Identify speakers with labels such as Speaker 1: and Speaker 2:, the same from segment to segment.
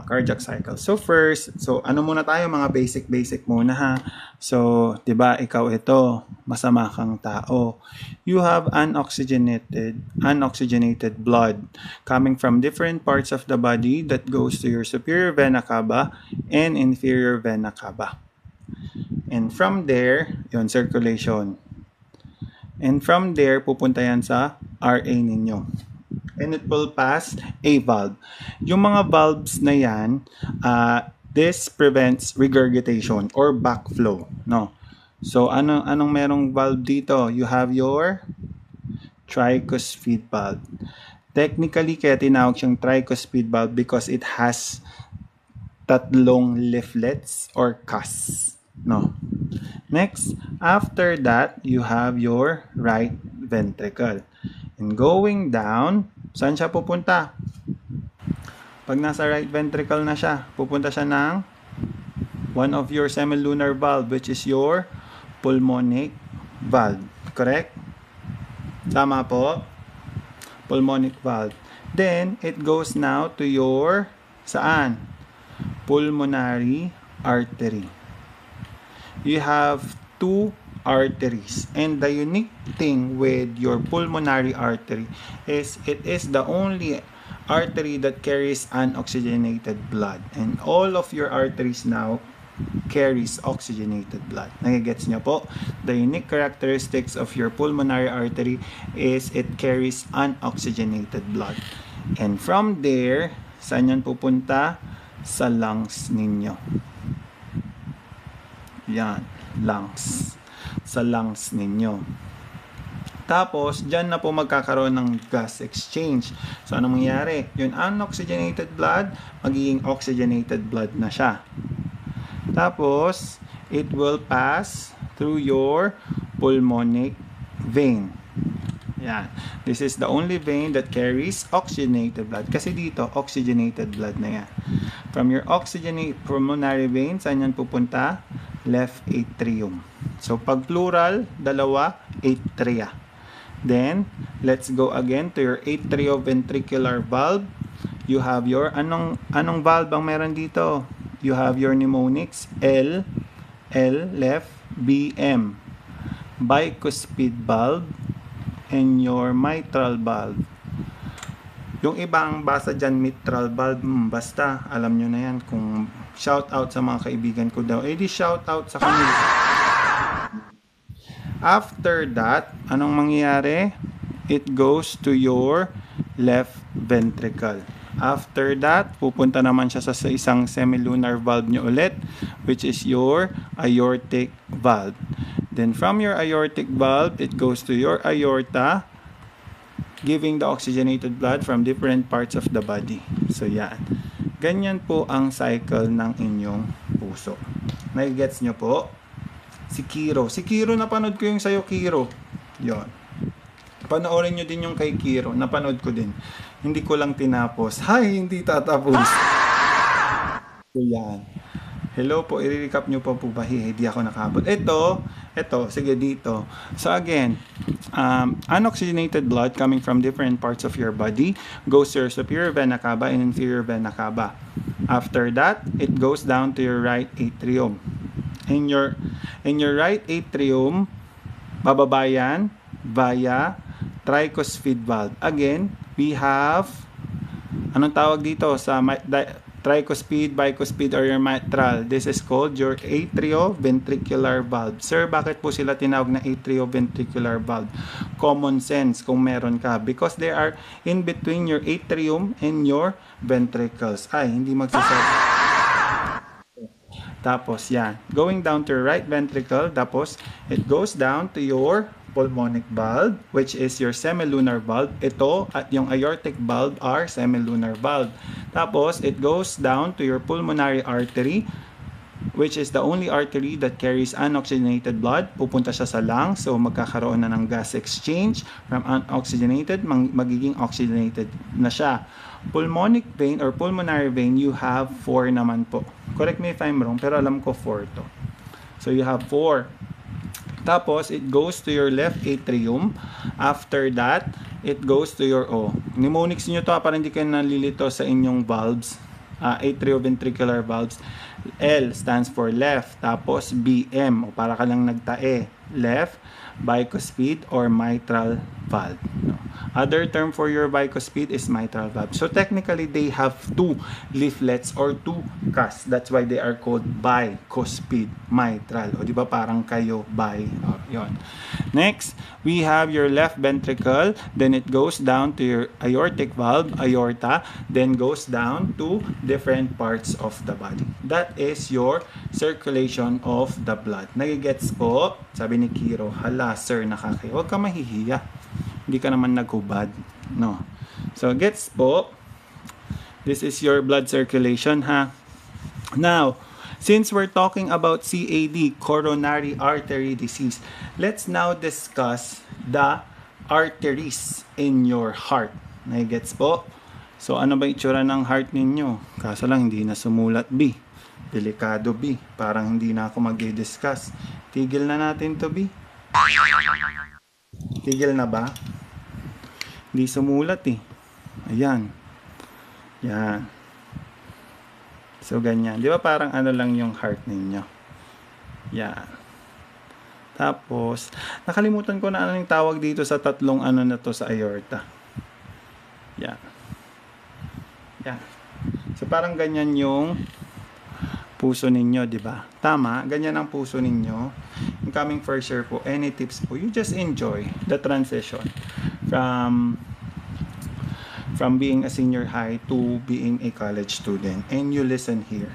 Speaker 1: cardiac cycle. So first, ano muna tayo, mga basic muna ha. So, 'di ba, ikaw ito, masama kang tao. You have unoxygenated blood coming from different parts of the body that goes to your superior vena cava and inferior vena cava. And from there, yon circulation. And from there, pupunta yan sa RA ninyo. And it will pass a valve. Yung mga valves na yan, this prevents regurgitation or backflow, no? So anong merong valve dito? You have your tricuspid valve. Technically, kaya tinawag siyang tricuspid valve because it has tatlong leaflets or cusps, no? Next, after that, you have your right ventricle. And going down, saan siya pupunta? Pag nasa right ventricle na siya, pupunta siya ng one of your semilunar valve, which is your pulmonic valve. Correct? Tama po? Pulmonic valve. Then, it goes now to your, saan? Pulmonary artery. You have two arteries, and the unique thing with your pulmonary artery is it is the only artery that carries unoxygenated blood, and all of your arteries now carries oxygenated blood. Nagigets niyo po? The unique characteristics of your pulmonary artery is it carries unoxygenated blood, and from there, saan yan pupunta? Sa lungs ninyo. Yan, lungs. Sa lungs ninyo. Tapos, dyan na po magkakaroon ng gas exchange. So, ano mangyayari? Yung unoxygenated blood, magiging oxygenated blood na siya. Tapos, it will pass through your pulmonic vein. Yan. This is the only vein that carries oxygenated blood. Kasi dito, oxygenated blood na yan. From your oxygenated pulmonary vein, saan yan pupunta? Left atrium. So, pag plural, dalawa, atria. Then, let's go again to your atrioventricular valve. You have your, anong valve ang meron dito? You have your mnemonics, L, left, BM, bicuspid valve, and your mitral valve. Yung ibang basa dyan, mitral valve, basta, alam nyo na yan. Kung shout out sa mga kaibigan ko daw, di shout out sa kanila. After that, anong mangyayari? It goes to your left ventricle. After that, pupunta naman siya sa isang semilunar valve nyo ulit, which is your aortic valve. Then from your aortic valve, it goes to your aorta, giving the oxygenated blood from different parts of the body. So yan. Ganyan po ang cycle ng inyong puso. Nai-gets nyo po? Si Kiro, napanood ko yung sa'yo, Kiro. Yon. Panoorin nyo din yung kay Kiro. Napanood ko din. Hindi ko lang tinapos. Hay, hindi tatapos. So yan. Hello po, i-recap nyo pa po ba? Hindi ako nakabot. Ito, sige dito. So again, unoxygenated blood coming from different parts of your body goes to your superior vena cava and inferior vena cava. After that, it goes down to your right atrium. In your right atrium, bababa yan via tricuspid valve. Again, we have, anong tawag dito sa tricuspid, bicuspid, or your mitral? This is called your atrioventricular valve. Sir, bakit po sila tinawag na atrioventricular valve? Common sense kung meron ka. Because they are in between your atrium and your ventricles. Ay, hindi magsasabi. Tapos, yan. Going down to your right ventricle, tapos, it goes down to your pulmonic valve, which is your semilunar valve. Ito at yung aortic valve are semilunar valve. Tapos, it goes down to your pulmonary artery, which is the only artery that carries unoxygenated blood. Pupunta siya sa lungs, so magkakaroon na ng gas exchange. From unoxygenated, magiging oxygenated na siya. Pulmonic vein or pulmonary vein, you have 4 naman po. Correct me if I'm wrong, pero alam ko 4 to. So you have 4. Tapos, it goes to your left atrium. After that, it goes to your mnemonics nyo to para hindi kayo nalilito sa inyong valves. atrioventricular valves. L stands for left, tapos BM, o para ka lang nagtae, left bicuspid or mitral valve. No? Other term for your bicuspid is mitral valve. So technically, they have two leaflets or two cusps. That's why they are called bicuspid mitral. O di ba parang kayo yon. Next, we have your left ventricle, then it goes down to your aortic valve, aorta, then goes down to different parts of the body. That is your circulation of the blood. Nagigets po? Sabi ni Kiro, hala sir, nakakaya. Huwag ka mahihiya. Hindi ka naman naghubad. No. So, gets po? This is your blood circulation, ha? Now, since we're talking about CAD, coronary artery disease, let's now discuss the arteries in your heart. Nagigets po? So, ano ba itsura ng heart ninyo? Kaso lang, hindi na sumulat B. Delikado B. Parang hindi na ako mag-discuss. Tigil na natin to B. Tigil na ba? Hindi sumulat eh. Ayan. Yan. So, ganyan. Di ba parang ano lang yung heart ninyo? Yan. Tapos, nakalimutan ko na ano yung tawag dito sa tatlong ano na to sa aorta. Yan. Yan. So, parang ganyan yung puso ninyo, di ba? Tama, ganyan ang puso ninyo. In coming first year po, any tips po, you just enjoy the transition from being a senior high to being a college student, and you listen here.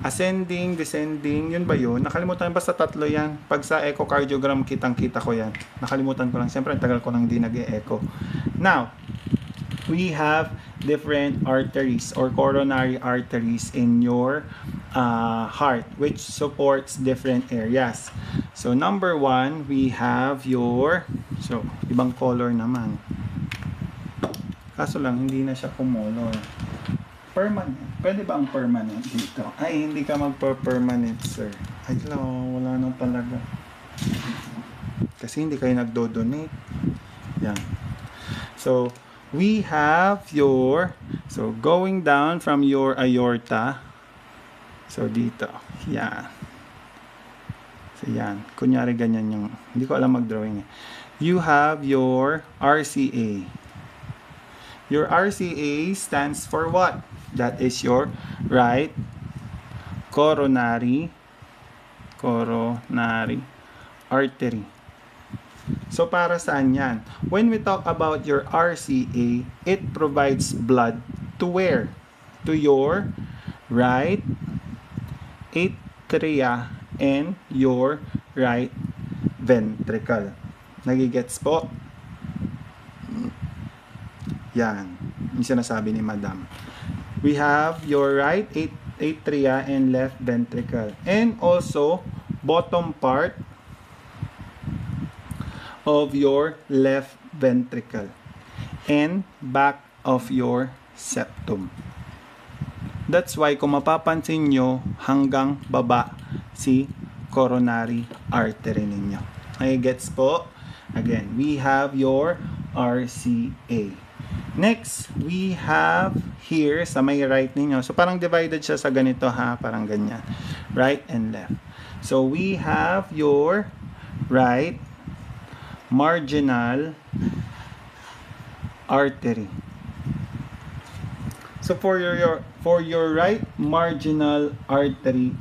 Speaker 1: Ascending, descending, yun ba yun? Nakalimutan, basta tatlo yan. Pag sa echocardiogram, kitang-kita ko yan. Nakalimutan ko lang. Siyempre, tagal ko lang di nag-e-echo. Now, we have different arteries or coronary arteries in your heart, which supports different areas. So, number one, we have your, so, ibang color naman. Kaso lang, hindi na siya kumolor. Permanent. Pwede ba ang permanent dito? Ay, hindi ka magpa-permanent, sir. Ay, wala na talaga. Kasi hindi kayo nagdo-donate. Yan. So, we have your, so going down from your aorta, so dito, yan. So yan, kunyari ganyan yung, hindi ko alam mag-drawing. You have your RCA. Your RCA stands for what? That is your right coronary artery. So, para saan yan? When we talk about your RCA, it provides blood to where? To your right atria and your right ventricle. Nagigets po? Yan. Yung sinasabi ni Madam. We have your right atria and left ventricle. And also, bottom part of your left ventricle and back of your septum. That's why kung mapapansin nyo, hanggang baba si coronary artery ninyo. Okay, gets po? Again, we have your RCA. Next, we have here sa may right ninyo. So parang divided siya sa ganito ha, parang ganyan. Right and left. So we have your right marginal artery. So for your right marginal artery,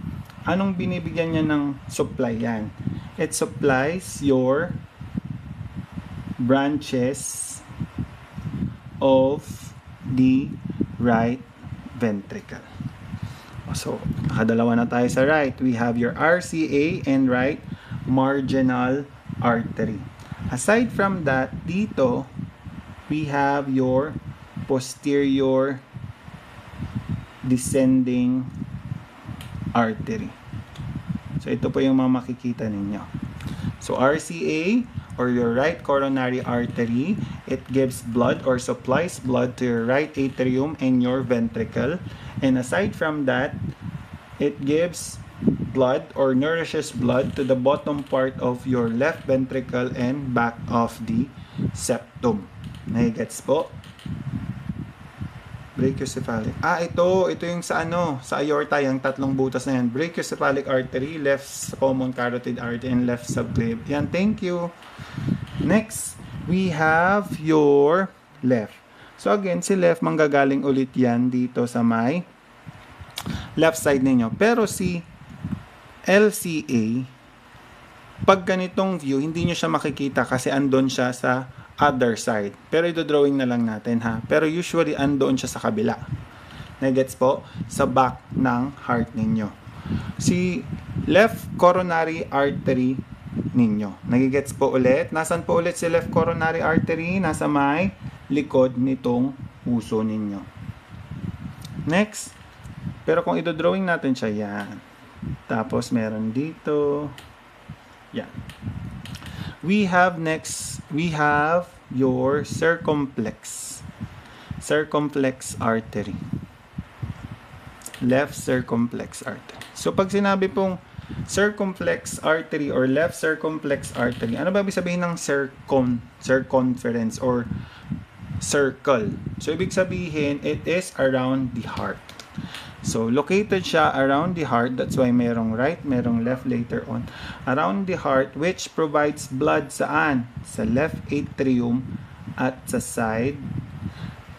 Speaker 1: anong binibigyan niya ng supply yan? It supplies your branches of the right ventricle. So, nakadalawa na tayo sa right. We have your RCA and right marginal artery. Aside from that, dito, we have your posterior descending artery. So, ito po yung mga makikita ninyo. So, RCA or your right coronary artery, it gives blood or supplies blood to your right atrium and your ventricle. And aside from that, it gives blood or nourishes blood to the bottom part of your left ventricle and back of the septum. Nagigets po? Brachiocephalic. Ito yung sa sa aorta, yung tatlong butas na yan. Brachiocephalic artery, left common carotid artery, and left subclave. Yan, thank you. Next, we have your left. So again, si left, manggagaling ulit yan dito sa may left side ninyo. Pero si LCA, pag ganitong view, hindi nyo siya makikita kasi andon siya sa other side. Pero ito-drawing na lang natin ha. Pero usually andoon siya sa kabila. Nagets po? Sa back ng heart ninyo. Si left coronary artery ninyo. Nagigets po ulit? Nasaan po ulit si left coronary artery? Nasa may likod nitong puso ninyo. Next. Pero kung ito-drawing natin siya, yan. Tapos meron dito. Yan. We have your circumflex artery. Left circumflex artery. So pag sinabi pong circumflex artery or left circumflex artery, ano ba ibig sabihin ng circumference or circle? So ibig sabihin, it is around the heart. So, located siya around the heart. That's why merong right, merong left later on. Around the heart, which provides blood saan? Sa left atrium at sa side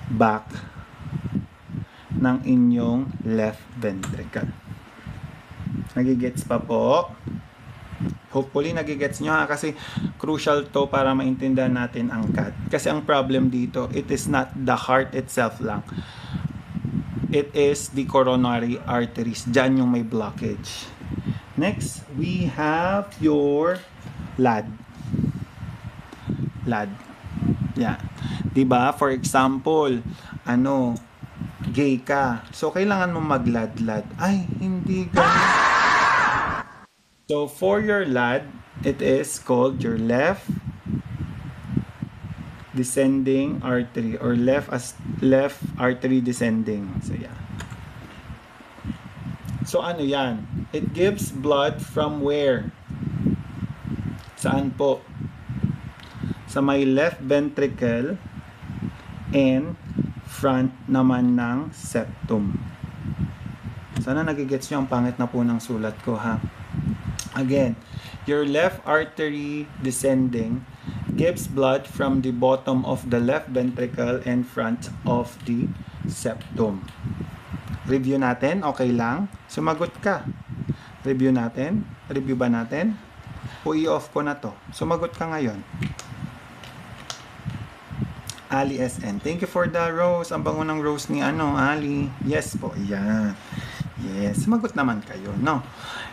Speaker 1: back ng inyong left ventricle. Nagigets pa po? Hopefully, nagigets nyo ha, kasi crucial to para maintindihan natin ang CAD. Kasi ang problem dito, it is not the heart itself lang. It is the coronary arteries. Diyan yung may blockage. Next, we have your LAD. LAD. Yan. Diba? For example, gay ka. So, kailangan mo mag-LAD-LAD. Ay, hindi ganun. So, for your LAD, it is called your left descending artery or left artery descending. So yeah. So ano yan? It gives blood from where? Saan po? Sa may left ventricle and front naman ng septum. Sana nagigets nyo, ang pangit na po ng sulat ko ha. Again, your left artery descending gives blood from the bottom of the left ventricle and front of the septum. Review natin, okay lang? Sumagot ka. Review natin? Review ba natin? O i-off ko na to. Sumagot ka ngayon. Ali SN. Thank you for the rose. Ang bango ng rose ni Ali. Yes po, yan. Yes, sumagot naman kayo, no?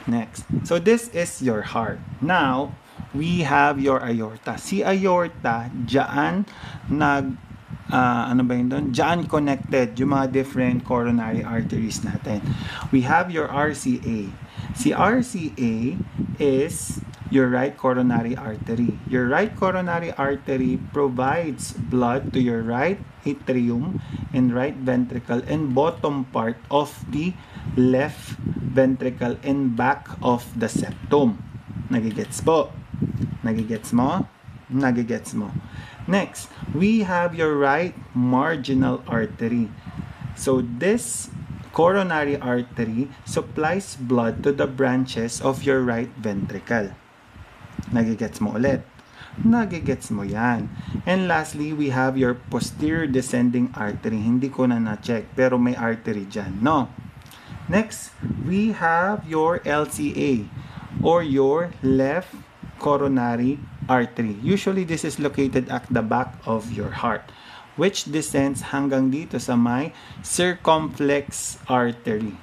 Speaker 1: Next. So this is your heart. Now, we have your aorta. Si aorta, diyan diyan connected yung mga different coronary arteries natin. We have your RCA. Si RCA is your right coronary artery. Your right coronary artery provides blood to your right atrium and right ventricle and bottom part of the left ventricle and back of the septum. Nagigets po? Nagigets mo? Nagigets mo. Next, we have your right marginal artery. So this coronary artery supplies blood to the branches of your right ventricle. Nagigets mo ulit? Nagigets mo yan. And lastly, we have your posterior descending artery. Hindi ko na na-check, pero may artery dyan, no? Next, we have your LCA or your left coronary artery. Usually, this is located at the back of your heart, which descends hanggang dito sa may circumflex artery.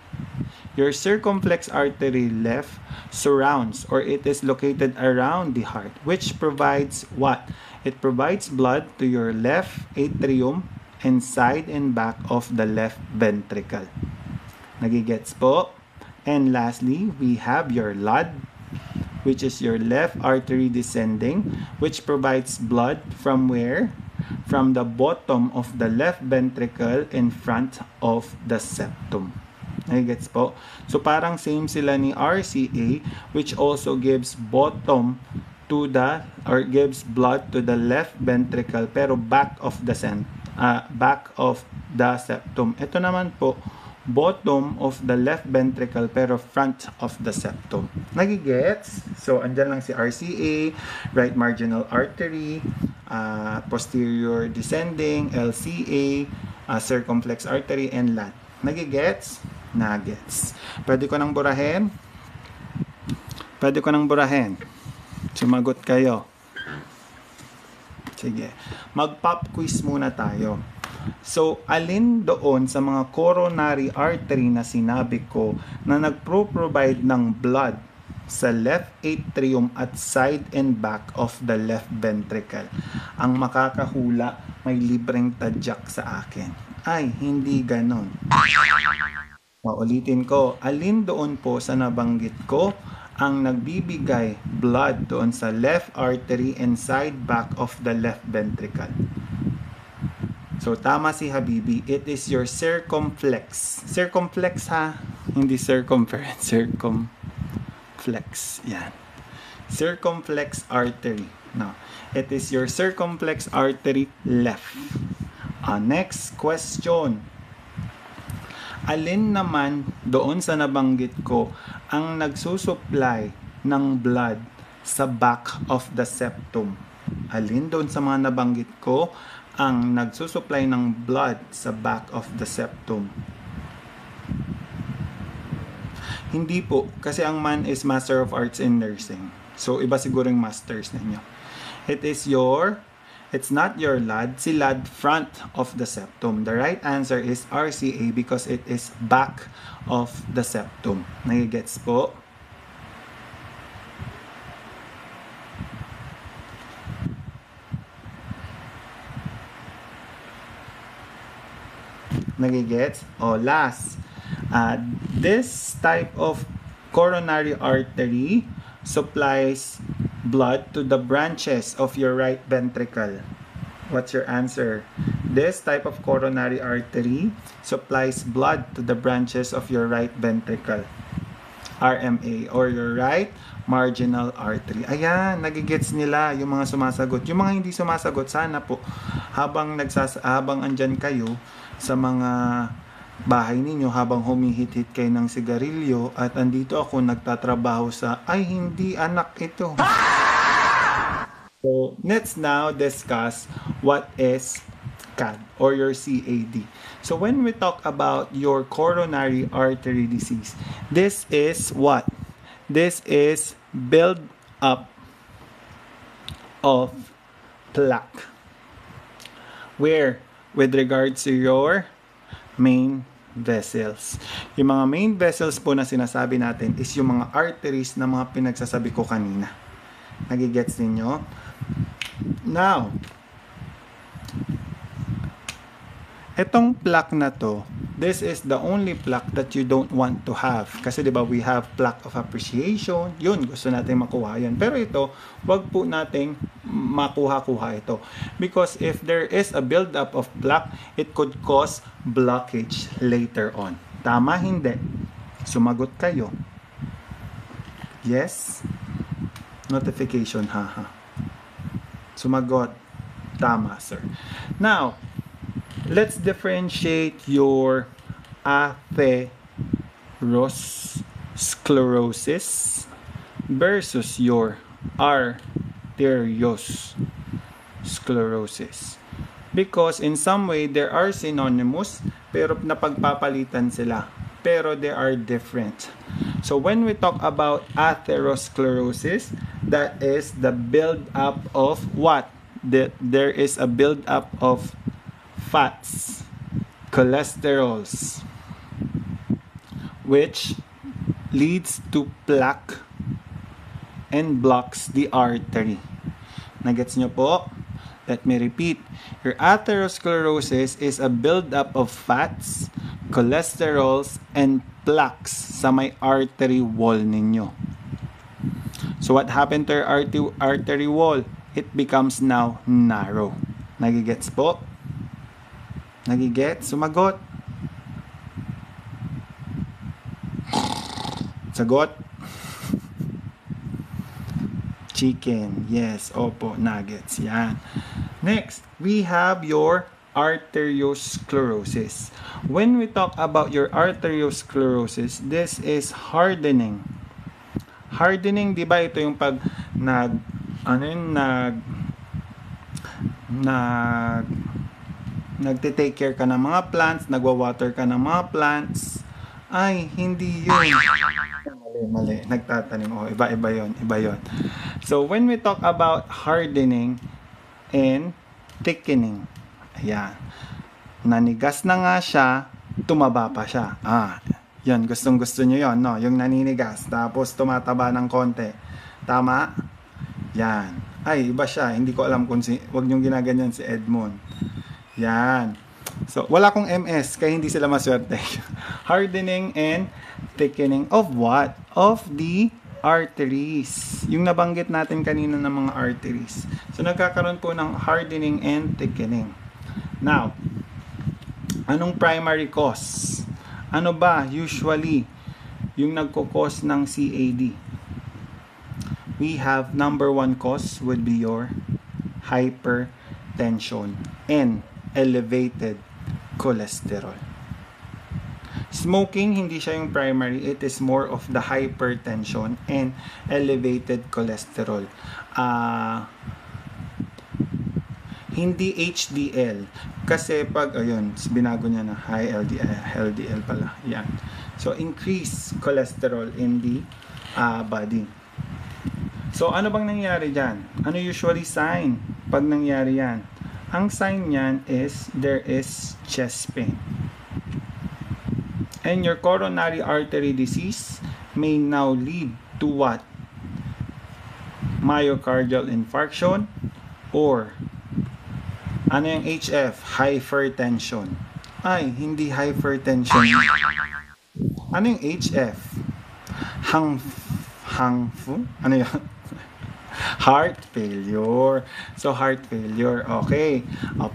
Speaker 1: Your circumflex artery left surrounds or it is located around the heart, which provides what? It provides blood to your left atrium and side and back of the left ventricle. Nagigets po? And lastly, we have your LAD, which is your left artery descending, which provides blood from where? From the bottom of the left ventricle in front of the septum. Nagigets po? So parang same sila ni RCA, which also gives bottom to the, or gives blood to the left ventricle, pero back of the back of the septum. Ito naman po, bottom of the left ventricle pero front of the septum. Nagigets? So, andyan lang si RCA, right marginal artery, posterior descending, LCA, circumflex artery, and lat. Nagigets? Nagets. Pwede ko nang burahin? Pwede ko nang burahin. Sumagot kayo. Sige. Mag-pop quiz muna tayo. So, alin doon sa mga coronary artery na sinabi ko na nagpro-provide ng blood sa left atrium at side and back of the left ventricle? Ang makakahula, may libreng tadyak sa akin. Ay, hindi ganon. Ulitin ko, alin doon po sa nabanggit ko ang nagbibigay blood doon sa left artery and side back of the left ventricle? So, tama si Habibi. It is your circumflex. Circumflex ha? Hindi circumference. Circumflex. Yan. Circumflex artery. No. It is your circumflex artery left. Next question. Alin naman doon sa nabanggit ko ang nagsusupply ng blood sa back of the septum? Alin doon sa mga nabanggit ko ang nagsusupply ng blood sa back of the septum? Hindi po, kasi ang man is Master of Arts in Nursing. So, iba siguro yung masters ninyo. It's not your LAD, si LAD front of the septum. The right answer is RCA because it is back of the septum. Nagigets po? Nagigets? Last. This type of coronary artery supplies blood to the branches of your right ventricle. What's your answer? This type of coronary artery supplies blood to the branches of your right ventricle. RMA, or your right marginal artery. Ayan, nagigets nila yung mga sumasagot. Yung mga hindi sumasagot, sana po habang andyan kayo sa mga bahay ninyo, habang humihit-hit kayo ng sigarilyo at andito ako nagtatrabaho sa, ay hindi anak ito. So, let's now discuss what is CAD or your CAD. So, when we talk about your coronary artery disease, this is what? This is build up of plaque. Where? With regards to your main vessels. Yung mga main vessels po na sinasabi natin is yung mga arteries na mga pinagsasabi ko kanina. Nagigets ninyo? Now, etong plaque na to, this is the only plaque that you don't want to have. Kasi diba we have plaque of appreciation, yun, gusto natin makuha yan. Pero ito, wag po nating makuha-kuha ito. Because if there is a build-up of plaque, it could cause blockage later on. Tama, hindi? Sumagot kayo. Yes? Notification, haha. Sumagot. Tama, sir. Now, let's differentiate your atherosclerosis versus your arteriosclerosis. Because in some way, there are synonymous, pero napagpapalitan sila. Pero they are different. So when we talk about atherosclerosis, that is the build-up of what? There is a build-up of fats, cholesterols, which leads to plaque and blocks the artery. Nagets nyo po? Let me repeat. Your atherosclerosis is a buildup of fats, cholesterols, and plaques sa may artery wall ninyo. So what happened to your artery wall? It becomes now narrow. Nagigets po? Nagigets? Sumagot. Sagot. Chicken. Yes. Opo. Nuggets. Yan. Next, we have your arteriosclerosis. When we talk about your arteriosclerosis, this is hardening. Hardening, di ba ito yung pag nagte-take care ka ng mga plants, nagwa-water ka ng mga plants, ay, hindi yun. Mali. Nagtatanim. Iba yon. So, when we talk about hardening and thickening, ayan, nanigas na nga siya, tumaba pa siya. Yan, gustong-gusto nyo yon, no? Yung naninigas, tapos tumataba ng konti. Tama? Yan. Ay, iba siya. Hindi ko alam kung wag nyong ginaganyan si Edmond. Yan. So, wala akong MS, kaya hindi sila maswerte. Hardening and thickening of what? Of the arteries. Yung nabanggit natin kanina ng mga arteries. So, nagkakaroon po ng hardening and thickening. Now, anong primary cause? Ano ba usually yung nagko-cause ng CAD? We have number one cause would be your hypertension and elevated cholesterol. Smoking, hindi siya yung primary. It is more of the hypertension and elevated cholesterol. Hindi HDL. Kasi pag, binago niya na high LDL pala. Yan. So, increase cholesterol in the body. So, ano bang nangyari dyan? Ano usually sign pag nangyari yan? Ang sign niyan is there is chest pain. And your coronary artery disease may now lead to what? Myocardial infarction or ano yung HF? Hypertension. Ay, hindi hypertension. Ano yung HF? Ano yun? Heart failure. So, heart failure. Okay.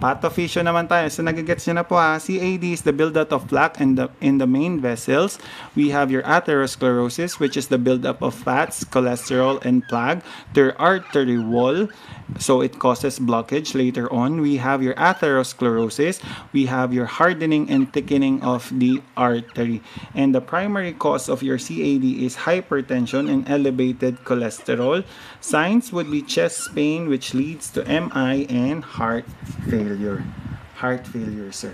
Speaker 1: Pathophysio naman tayo. So, nagigets nyo na po ha. CAD is the buildup of plaque in the main vessels. We have your atherosclerosis, which is the buildup of fats, cholesterol, and plaque. Their artery wall. So, it causes blockage later on. We have your atherosclerosis. We have your hardening and thickening of the artery. And the primary cause of your CAD is hypertension and elevated cholesterol. Signs would be chest pain, which leads to MI and heart failure. Heart failure, sir.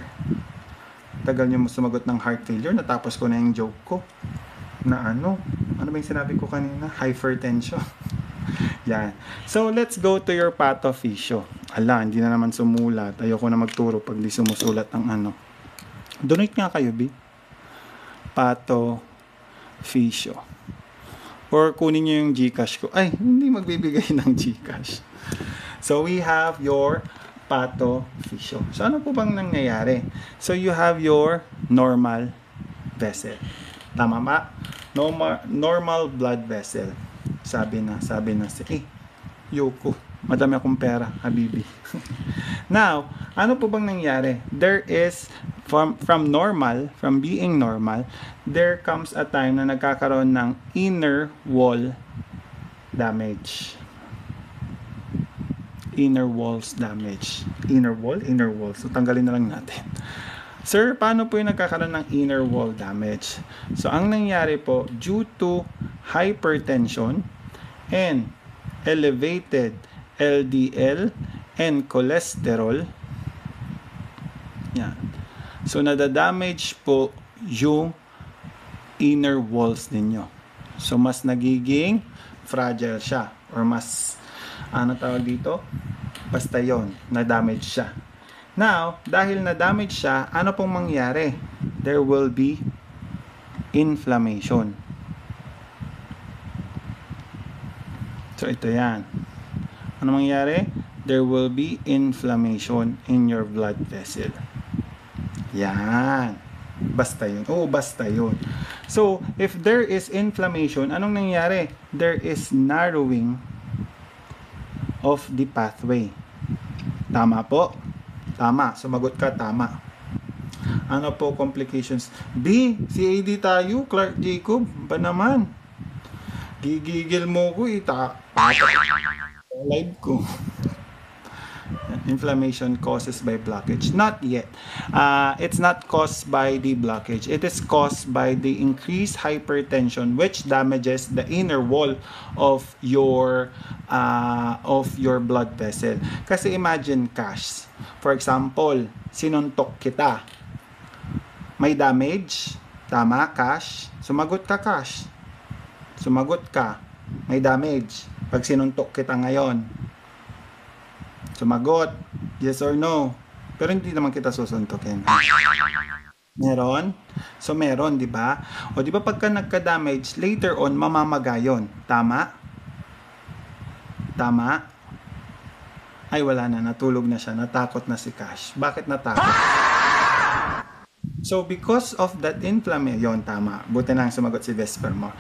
Speaker 1: Tagal niyo mo sumagot ng heart failure. Natapos ko na yung joke ko. Na ano ba yung sinabi ko kanina? Hypertension. Yan. So, let's go to your pathophysio. Hindi na naman sumulat. Ayoko na magturo pag di sumusulat ang ano. Donate nga kayo, B. Pathophysio. Or kunin nyo yung GCash ko. Ay, hindi magbibigay ng GCash. So, we have your pathophysio. So, ano po bang nangyayari? So, you have your normal vessel. Tama ba? Normal blood vessel. Sabi na Yoko, madami akong pera, habibi. Now, ano po bang nangyari? There is, from being normal, there comes a time na nagkakaroon ng inner wall damage. Inner walls damage. Inner wall. So, tanggalin na lang natin. Sir, paano po yung nagkakaroon ng inner wall damage? So, ang nangyari po, due to hypertension and elevated LDL and cholesterol, yan. So, nadadamage po yung inner walls ninyo. So, mas nagiging fragile siya. Or mas, tawag dito? Basta yon, na-damage siya. Now, dahil na-damage siya, ano pong mangyari? There will be inflammation. So, ito yan. Ano mangyari? There will be inflammation in your blood vessel. Yan. Basta yun. Basta yun. So, if there is inflammation, anong nangyari? There is narrowing of the pathway. Tama po? Tama. Sumagot ka, tama. Ano po complications? B, CAD tayo, Clark Jacob. Ba naman? Gigigil mo ko, live ko. Inflammation causes by blockage. Not yet. It's not caused by the blockage. It is caused by the increased hypertension, which damages the inner wall of your blood vessel. Kasi imagine, Cash, for example, sinuntok kita, may damage, tama, Cash? Sumagot ka, Cash. Sumagot ka, may damage pag sinuntok kita ngayon. Sumagot, yes or no? Pero hindi naman kita susuntokin. Meron? So meron, di ba? O di ba pagka nagka-damage, later on mamamaga yun. Tama? Tama? Ay wala na, natulog na siya, natakot na si Cash. Bakit natakot? So because of that inflammation, tama, buti nang sumagot si Vespermore.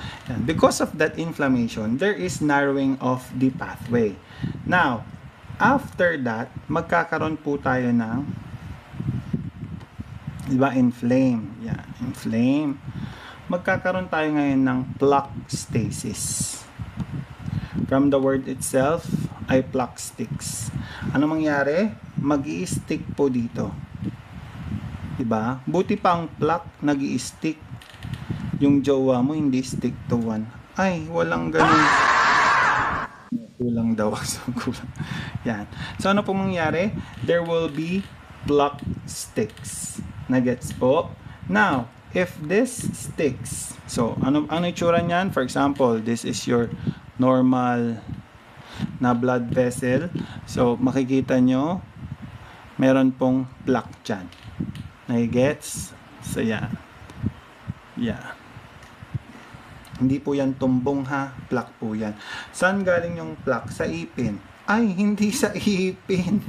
Speaker 1: Because of that inflammation, there is narrowing of the pathway. Now, after that, magkakaroon po tayo ng, diba, inflame. Yeah, inflame. Magkakaroon tayo ngayon ng plaque stasis. From the word itself, ay plaque sticks. Ano mangyari? Mag-i-stick po dito. Diba? Buti pa ang plaque nag-i-stick. Yung jowa mo hindi stick to one. Ay, walang ganun. Kulang daw. So, kulang. Yan. So, ano pong mangyari? There will be plaque sticks. Nagets po? Now, if this sticks, so, ano itsura niyan? For example, this is your normal na blood vessel. So, makikita nyo, meron pong plaque dyan. Nagigets? So, yan. Yeah. Hindi po yan tumbong ha. Plaque po yan. Saan galing yung plaque? Sa ipin. Ay, hindi sa ipin.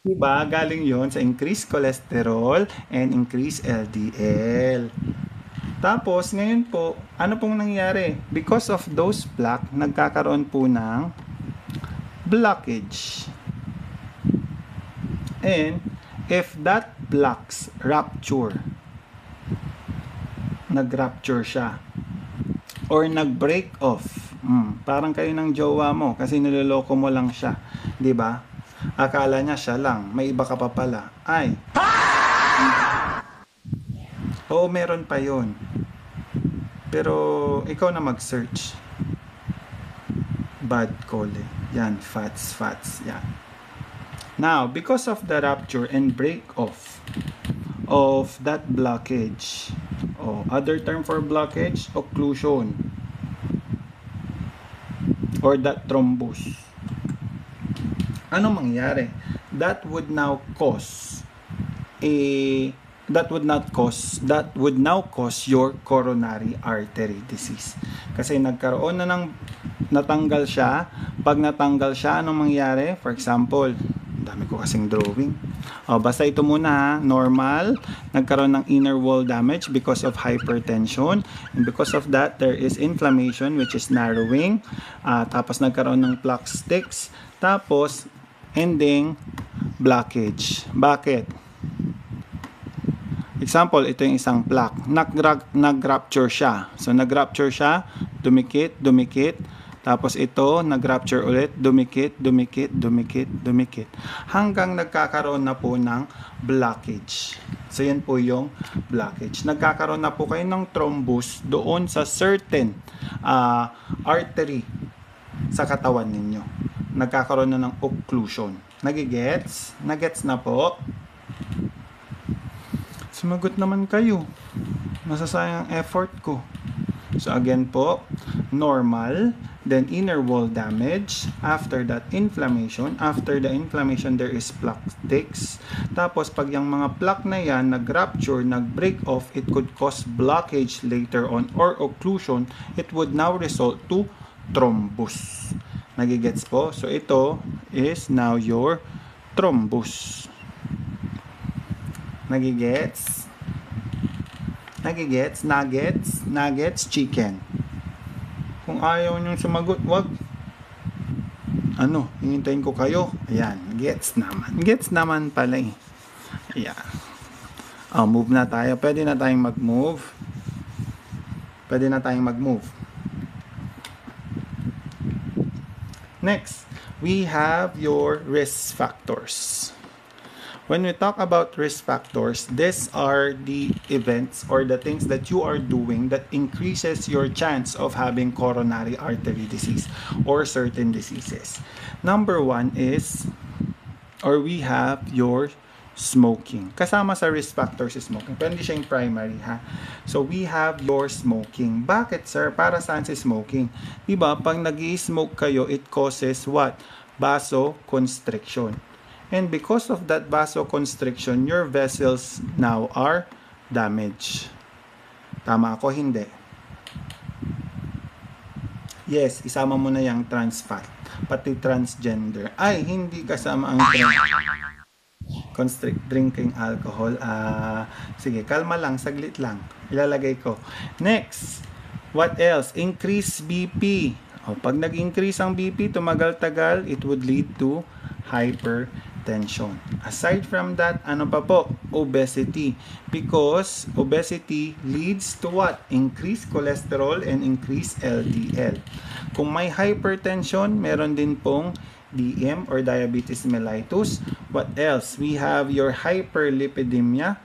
Speaker 1: Diba? Galing yon sa increased cholesterol and increased LDL. Tapos, ngayon po, ano pong nangyari? Because of those plaque, nagkakaroon po ng blockage. And if that plaques rupture, nag-rupture siya, or nag-break off, parang kayo ng jowa mo kasi niloloko mo lang siya, di ba? Akala niya siya lang, may iba ka pa pala. Ay, oo, meron pa yon. Pero ikaw na mag-search. Bad call. Yan, fats, yan. Now, because of the rupture and break off of that blockage, other term for blockage, occlusion, or that thrombus, ano mangyari? That would now cause your coronary artery disease. Kasi nagkaroon na ng natanggal siya. Pag natanggal siya, anong mangyari? For example, dami ko kasing drawing. Basta ito muna ha, normal. Nagkaroon ng inner wall damage because of hypertension. And because of that, there is inflammation which is narrowing. Tapos nagkaroon ng plaque sticks. Tapos, ending, blockage. Bakit? Example, ito yung isang plaque. Nag-rupture siya. So, nag-rupture siya, dumikit. Tapos ito, nag-rupture ulit, dumikit. Hanggang nagkakaroon na po ng blockage. So, yan po yung blockage. Nagkakaroon na po kayo ng thrombus doon sa certain artery sa katawan ninyo. Nagkakaroon na ng occlusion. Nagigets? Nagets na po? Sumagot naman kayo. Masasayang effort ko. So again po, normal, then inner wall damage, after that inflammation, after the inflammation there is plaque sticks. Tapos pag yung mga plaque na yan nag-rupture, nag-break off, it could cause blockage later on or occlusion. It would now result to thrombus. Nagigets po? So ito is now your thrombus. Nagigets? Nagigets? Nuggets, chicken. Kung ayaw niyong sumagot, wag. Hihintayin ko kayo. Ayan, gets naman. Gets naman pala eh. Ayan. Move na tayo. Pwede na tayong mag-move. Next, we have your risk factors. When we talk about risk factors, these are the events or the things that you are doing that increases your chance of having coronary artery disease or certain diseases. Number one is, or we have your smoking. Kasama sa risk factors is smoking. Pero hindi siya yung primary, ha? So, we have your smoking. Bakit, sir? Para saan si smoking? Diba, pag nag-i-smoke kayo, it causes what? Vasoconstriction. And because of that vasoconstriction, your vessels now are damaged. Tama ako? Hindi. Yes, isama mo na yung trans fat. Pati transgender. Ay, hindi kasama ang drinking alcohol. Sige, kalma lang, saglit lang. Ilalagay ko. Next, what else? Increase BP. Pag nag-increase ang BP, tumagal-tagal, it would lead to hypertension. Aside from that, ano pa po? Obesity. Because obesity leads to what? Increased cholesterol and increased LDL. Kung may hypertension, meron din pong DM or diabetes mellitus. What else? We have your hyperlipidemia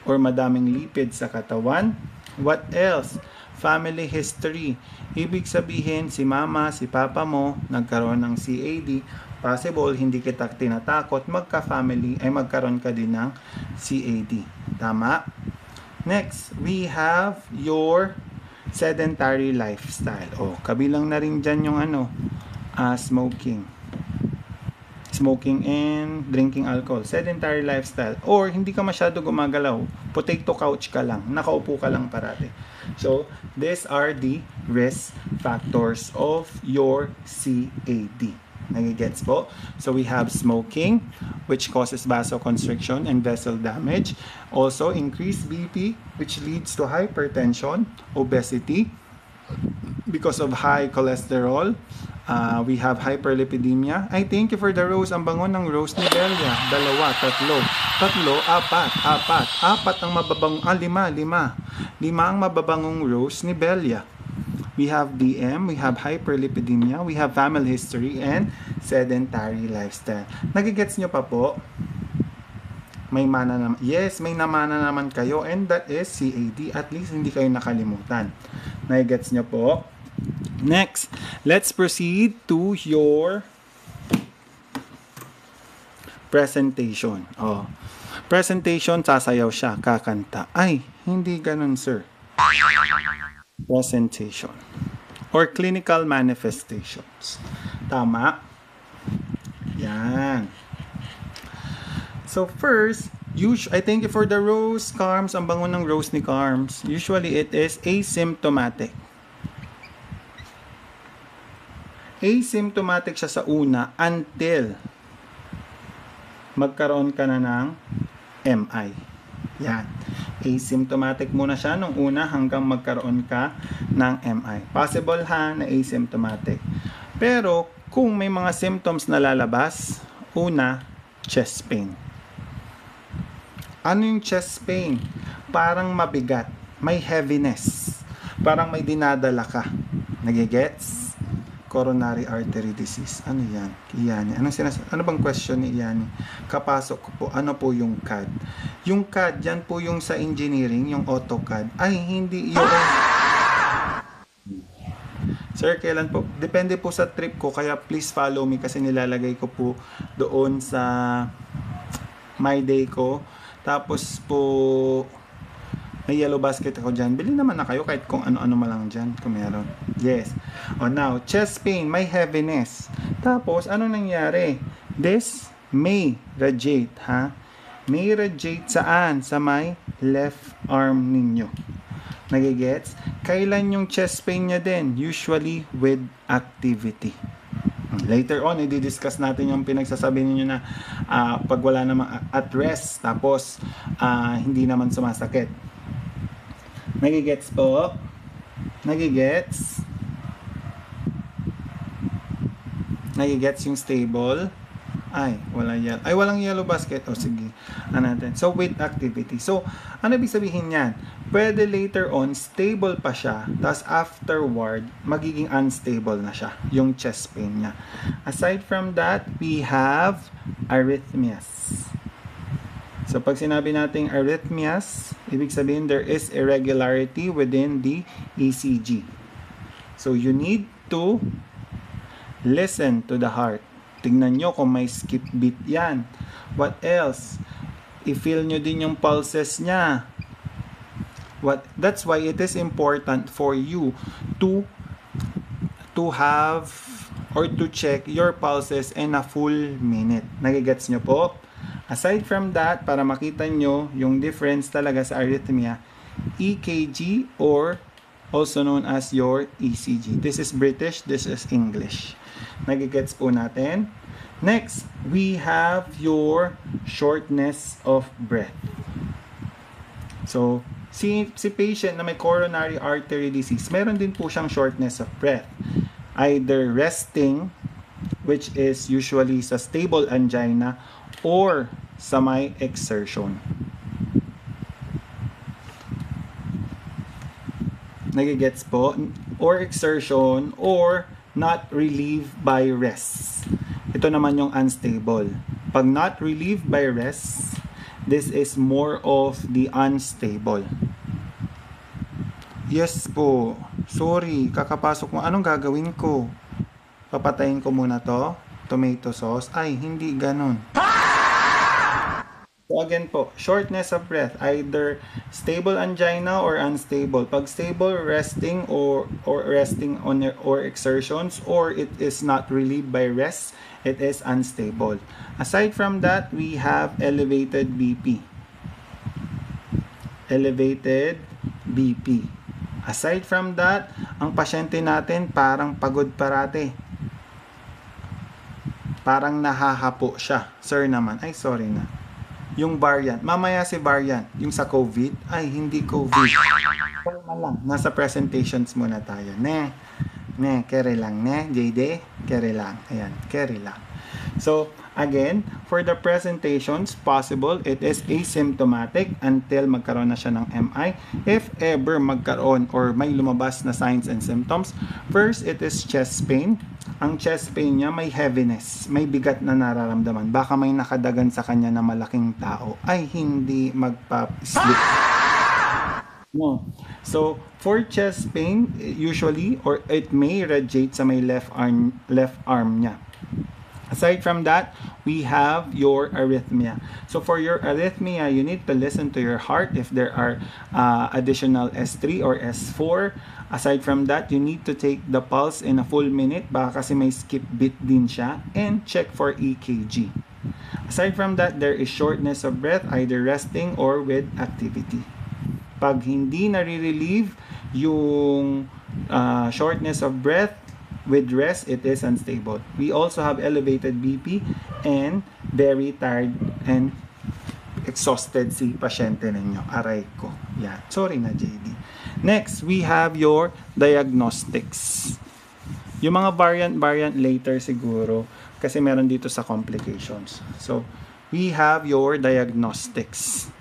Speaker 1: or madaming lipid sa katawan. What else? Family history. Ibig sabihin, si mama, si papa mo, nagkaroon ng CAD. Possible, hindi kita tinatakot, magka-family, ay magkaroon ka din ng CAD. Tama? Next, we have your sedentary lifestyle. Kabilang na rin dyan yung smoking. Smoking and drinking alcohol. Sedentary lifestyle. Or, hindi ka masyado gumagalaw. Potato couch ka lang. Nakaupo ka lang parati. So, these are the risk factors of your CAD. Nagigets po? So, we have smoking, which causes vasoconstriction and vessel damage. Also, increased BP, which leads to hypertension, obesity, because of high cholesterol. We have hyperlipidemia. I thank you for the rose. Ang bango ng rose ni Belia. 2, 3, 4 ang mababang, 5 ang mababangong rose ni Belia. We have DM, we have hyperlipidemia, we have family history, and sedentary lifestyle. Nagigets nyo pa po? May mana naman. Yes, may namana naman kayo, and that is CAD. At least hindi kayo nakalimutan. Nagigets nyo po? Next, let's proceed to your presentation. Presentation, sasayaw siya, kakanta. Ay, hindi ganun, sir. Presentation or clinical manifestations. Tama? Yan. So first, I thank you for the rose, Carms. Ang bango ng rose ni Carms. Usually, it is asymptomatic. Asymptomatic siya sa una until magkaroon ka na ng MI. Yan. Asymptomatic muna siya nung una hanggang magkaroon ka ng MI. Possible na asymptomatic. Pero kung may mga symptoms na lalabas, una, chest pain. Ano yung chest pain? Parang mabigat, may heaviness, parang may dinadala ka. Nagigets? Coronary artery disease. Ano yan? Iyani. Ano bang question ni Iyani? Kapasok ko po. Ano po yung CAD? Yung CAD, yan po yung sa engineering, yung AutoCAD. Ay, hindi yun. Sir, kailan po? Depende po sa trip ko, kaya please follow me kasi nilalagay ko po doon sa My Day ko. Tapos po, may yellow basket ako dyan. Bili naman na kayo kahit kung ano-ano malang dyan kung meron. Yes. Now, chest pain, may heaviness. Tapos, ano nangyari? This may radiate, ha? May radiate saan? Sa may left arm ninyo. Nagigets? Kailan yung chest pain niya din? Usually with activity. Later on, i-discuss natin yung pinagsasabi ninyo na pag wala namang at rest, tapos hindi naman sumasakit. Nagigets po? Nagigets? Nagigets yung stable? Ay, walang yellow basket. O sige, ano natin. So, with activity. So, ano ibig sabihin yan? Pwede later on, stable pa siya. Tapos afterward, magiging unstable na siya. Yung chest pain niya. Aside from that, we have arrhythmias. So, pag sinabi nating arrhythmias, ibig sabihin there is irregularity within the ECG. So, you need to listen to the heart. Tingnan nyo kung may skip beat yan. What else? I-feel nyo din yung pulses niya. That's why it is important for you to have or to check your pulses in a full minute. Nagigets nyo po? Aside from that, para makita nyo yung difference talaga sa arrhythmia, EKG or also known as your ECG. This is British, this is English. Nagigets po natin. Next, we have your shortness of breath. So, si patient na may coronary artery disease, meron din po siyang shortness of breath. Either resting, which is usually sa stable angina, or sa may exertion. Nagigets po? Or exertion, or not relieved by rest. Ito naman yung unstable. Pag not relieved by rest, this is more of the unstable. Yes po. Sorry, kakapasok mo. Anong gagawin ko? Papatayin ko muna to? Tomato sauce? Ay, hindi ganun. So again po, shortness of breath, either stable angina or unstable. Pag stable, resting or resting on or exertions, or it is not relieved by rest, it is unstable. Aside from that, we have elevated BP. Elevated BP. Aside from that, ang pasyente natin parang pagod parate. Parang nahahapo siya. Sir naman, ay sorry na. Yung variant. Mamaya si variant. Yung sa COVID. Ay, hindi COVID. Formal lang. Nasa presentations muna tayo. Kere lang. JD? Kere lang. Ayan. Kere lang. So, again, for the presentations, possible, it is asymptomatic until magkaroon na siya ng MI. If ever magkaroon or may lumabas na signs and symptoms, first, it is chest pain. Ang chest pain niya may heaviness, may bigat na nararamdaman. Baka may nakadagan sa kanya na malaking tao. Ay, hindi magpa-sleep. No. So, for chest pain, usually, or it may radiate sa may left arm niya. Aside from that, we have your arrhythmia. So for your arrhythmia, you need to listen to your heart if there are additional S3 or S4. Aside from that, you need to take the pulse in a full minute. Baka kasi may skip beat din siya. And check for EKG. Aside from that, there is shortness of breath, either resting or with activity. Pag hindi nare-relieve yung shortness of breath, with rest, it is unstable. We also have elevated BP and very tired and exhausted si pasyente ninyo. Aray ko. Yan. Sorry na, JD. Next, we have your diagnostics. Yung mga variant later siguro kasi meron dito sa complications. So, we have your diagnostics.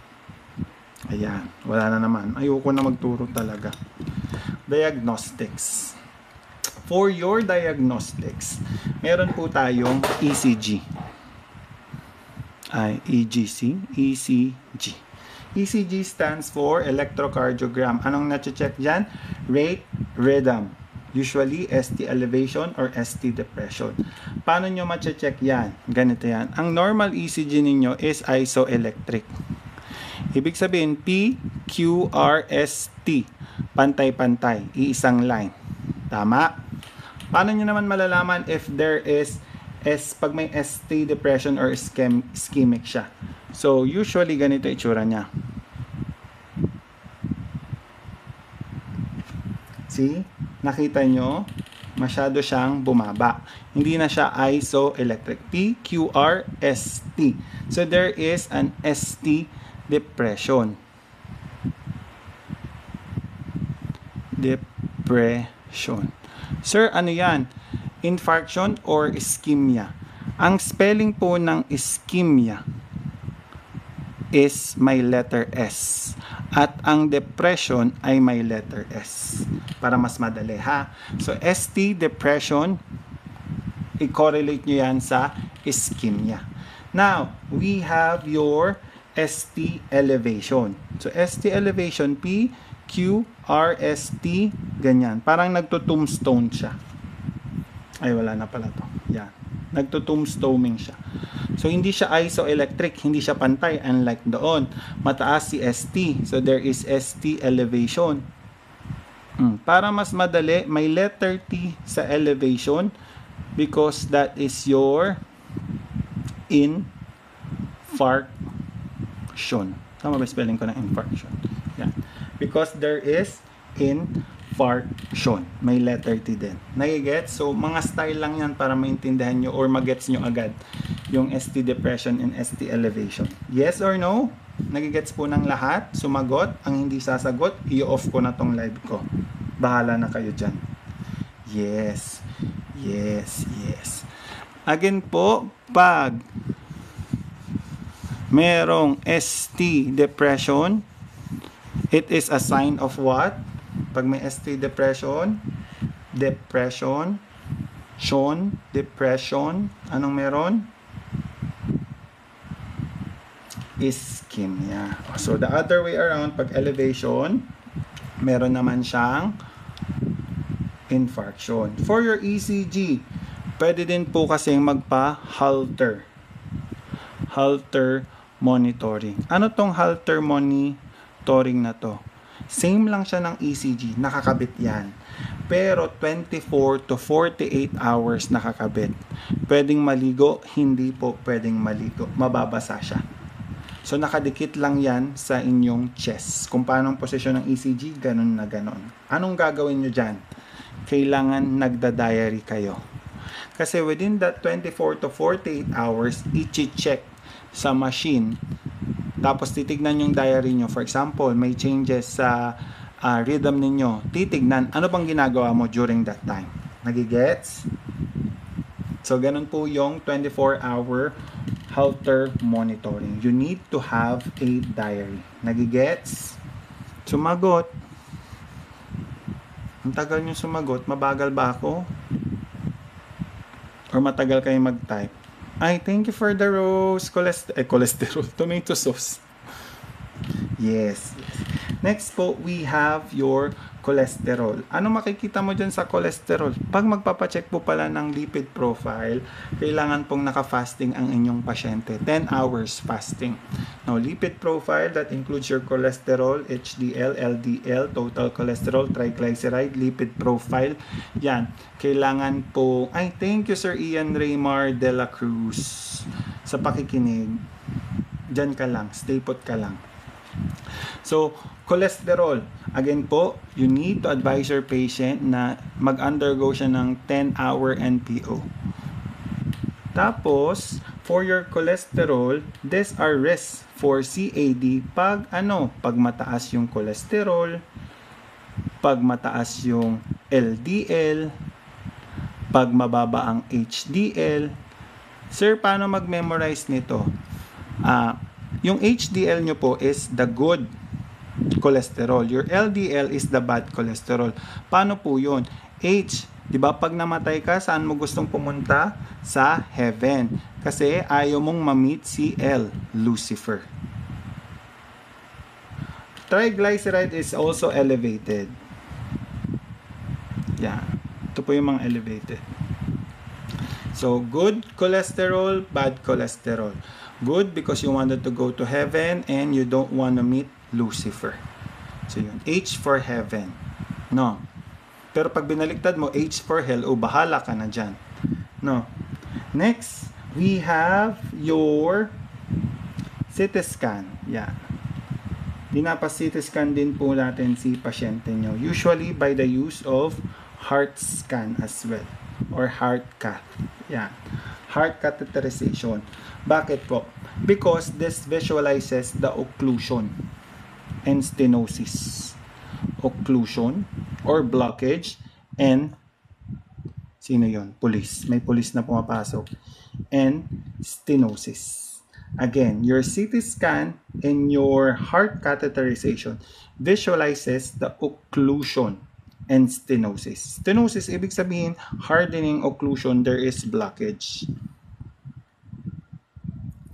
Speaker 1: Ayan. Wala na naman. Ayoko na magturo talaga. Diagnostics. For your diagnostics, meron po tayong ECG. ECG. ECG stands for electrocardiogram. Anong na-check dyan? Rate, rhythm. Usually, ST elevation or ST depression. Paano nyo ma-check yan? Ganito yan. Ang normal ECG ninyo is isoelectric. Ibig sabihin, P, Q, R, S, T. Pantay-pantay. Iisang line. Tama? Paano nyo naman malalaman if there is pag may ST depression or ischemic siya? So, usually ganito itsura niya. See? Nakita nyo? Masyado siyang bumaba. Hindi na siya isoelectric. P, Q, R, S, T. So, there is an ST depression. Depression. Sir, ano yan? Infarction or ischemia? Ang spelling po ng ischemia is may letter S. At ang depression ay may letter S. Para mas madali ha. So ST depression, i-correlate nyo yan sa ischemia. Now, we have your ST elevation. So ST elevation, P, Q, R, S, T, ganyan. Parang nagto-tombstone siya. Ay, wala na pala to. Yan. Nagto-tombstoning siya. So, hindi siya isoelectric, hindi siya pantay, unlike doon. Mataas si ST. So, there is ST elevation. Para mas madali, may letter T sa elevation because that is your infarction. Tama ba spelling ko ng infarction? Yan. Because there is infarction. May letter T din. Nagigets? So, mga style lang yan para maintindihan nyo or magets nyo agad yung ST depression and ST elevation. Yes or no? Nagigets po ng lahat? Sumagot? Ang hindi sasagot, i-off ko na tong live ko. Bahala na kayo dyan. Yes. Yes. Yes. Again po, pag merong ST depression, it is a sign of what? Pag may ST depression, depression, anong meron? Ischemia. So, the other way around, pag elevation, meron naman siyang infarction. For your ECG, pwede din po kasing magpa-Holter. Holter monitoring. Ano tong Holter monitoring na to? Same lang siya ng ECG, nakakabit yan. Pero 24 to 48 hours nakakabit. Pwedeng maligo, hindi po pwedeng maligo. Mababasa siya. So, nakadikit lang yan sa inyong chest. Kung paano ang posisyon ng ECG, ganun na ganun. Anong gagawin nyo dyan? Kailangan nagda-diary kayo. Kasi within that 24 to 48 hours, i-check sa machine. Tapos, titignan yung diary nyo. For example, may changes sa rhythm ninyo. Titignan, ano bang ginagawa mo during that time? Nagigets? So, ganun po yung 24-hour Holter monitoring. You need to have a diary. Nagigets? Sumagot. Ang tagal nyo sumagot. Mabagal ba ako? Or matagal kayo mag-type? Ay, thank you for the rose. Cholesterol. Tomato sauce. Yes. Next po, we have your cholesterol. Ano makikita mo dyan sa cholesterol? Pag magpapacheck po pala ng lipid profile, kailangan pong naka-fasting ang inyong pasyente. 10 hours fasting. Now, lipid profile, that includes your cholesterol, HDL, LDL, total cholesterol, triglyceride, lipid profile. Yan. Kailangan po, ay, thank you Sir Ian Raymar de la Cruz sa pakikinig. Dyan ka lang, stay put ka lang. So, cholesterol. Again po, you need to advise your patient na mag-undergo siya ng 10-hour NPO. Tapos, for your cholesterol, these are risks for CAD pag mataas yung cholesterol, pag mataas yung LDL, pag mababa ang HDL. Sir, paano mag-memorize nito? Yung HDL nyo po is the good cholesterol. Your LDL is the bad cholesterol. Paano po yun? H, di ba pag namatay ka, saan mo gustong pumunta? Sa heaven. Kasi ayaw mong ma-meet si L, Lucifer. Triglyceride is also elevated. Yan. Ito po yung mga elevated. So, good cholesterol, bad cholesterol. Good because you wanted to go to heaven and you don't want to meet Lucifer. So yun, H for heaven. No. Pero pag binaliktad mo, H for hell, bahala ka na dyan. No. Next, we have your CT scan. Yan. Dinapa-CT scan din po natin si pasyente nyo. Usually by the use of heart scan as well. Or heart cath. Yan. Heart catheterization. Bakit po? Because this visualizes the occlusion and stenosis. Occlusion or blockage and Sino yon? Police. May police na pumapasok. And stenosis. Again, your CT scan and your heart catheterization visualizes the occlusion and stenosis. Stenosis, ibig sabihin, hardening occlusion, there is blockage.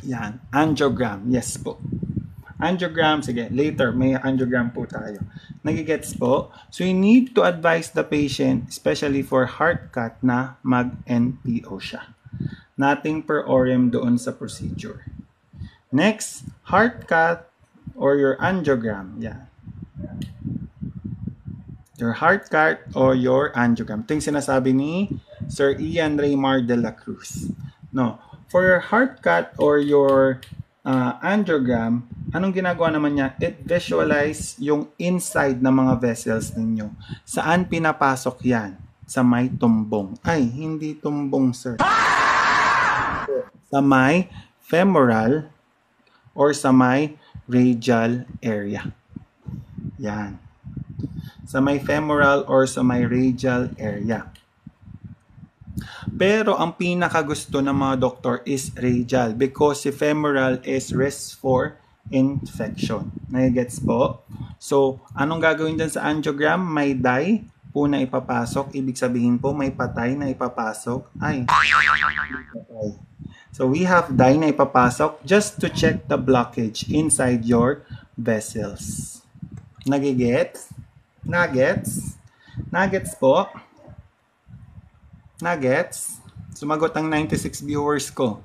Speaker 1: Yan. Angiogram. Yes po. Angiogram, sige, later, may angiogram po tayo. Nagigets po? So, you need to advise the patient, especially for heart cath, na mag-NPO siya. Nothing per orem doon sa procedure. Next, heart cath or your angiogram. Yan. Your heart cath or your angiogram. Ito yung sinasabi ni Sir Ian Raymar de la Cruz. No. For your heart cath or your angiogram, anong ginagawa naman niya? It visualize yung inside ng mga vessels ninyo. Saan pinapasok yan? Sa may tumbong. Ay, hindi tumbong, sir. Sa may femoral or sa may radial area. Yan. Sa may femoral or sa may radial area. Pero ang pinakagusto ng mga doktor is radial because si femoral is risk for infection. Nagigets po? So, anong gagawin dyan sa angiogram? May dye po na ipapasok. Ibig sabihin po, may patay na ipapasok. Ay. So, we have dye na ipapasok just to check the blockage inside your vessels. Nagigets? Nuggets? Nuggets po? Nuggets? Sumagot ang 96 viewers ko.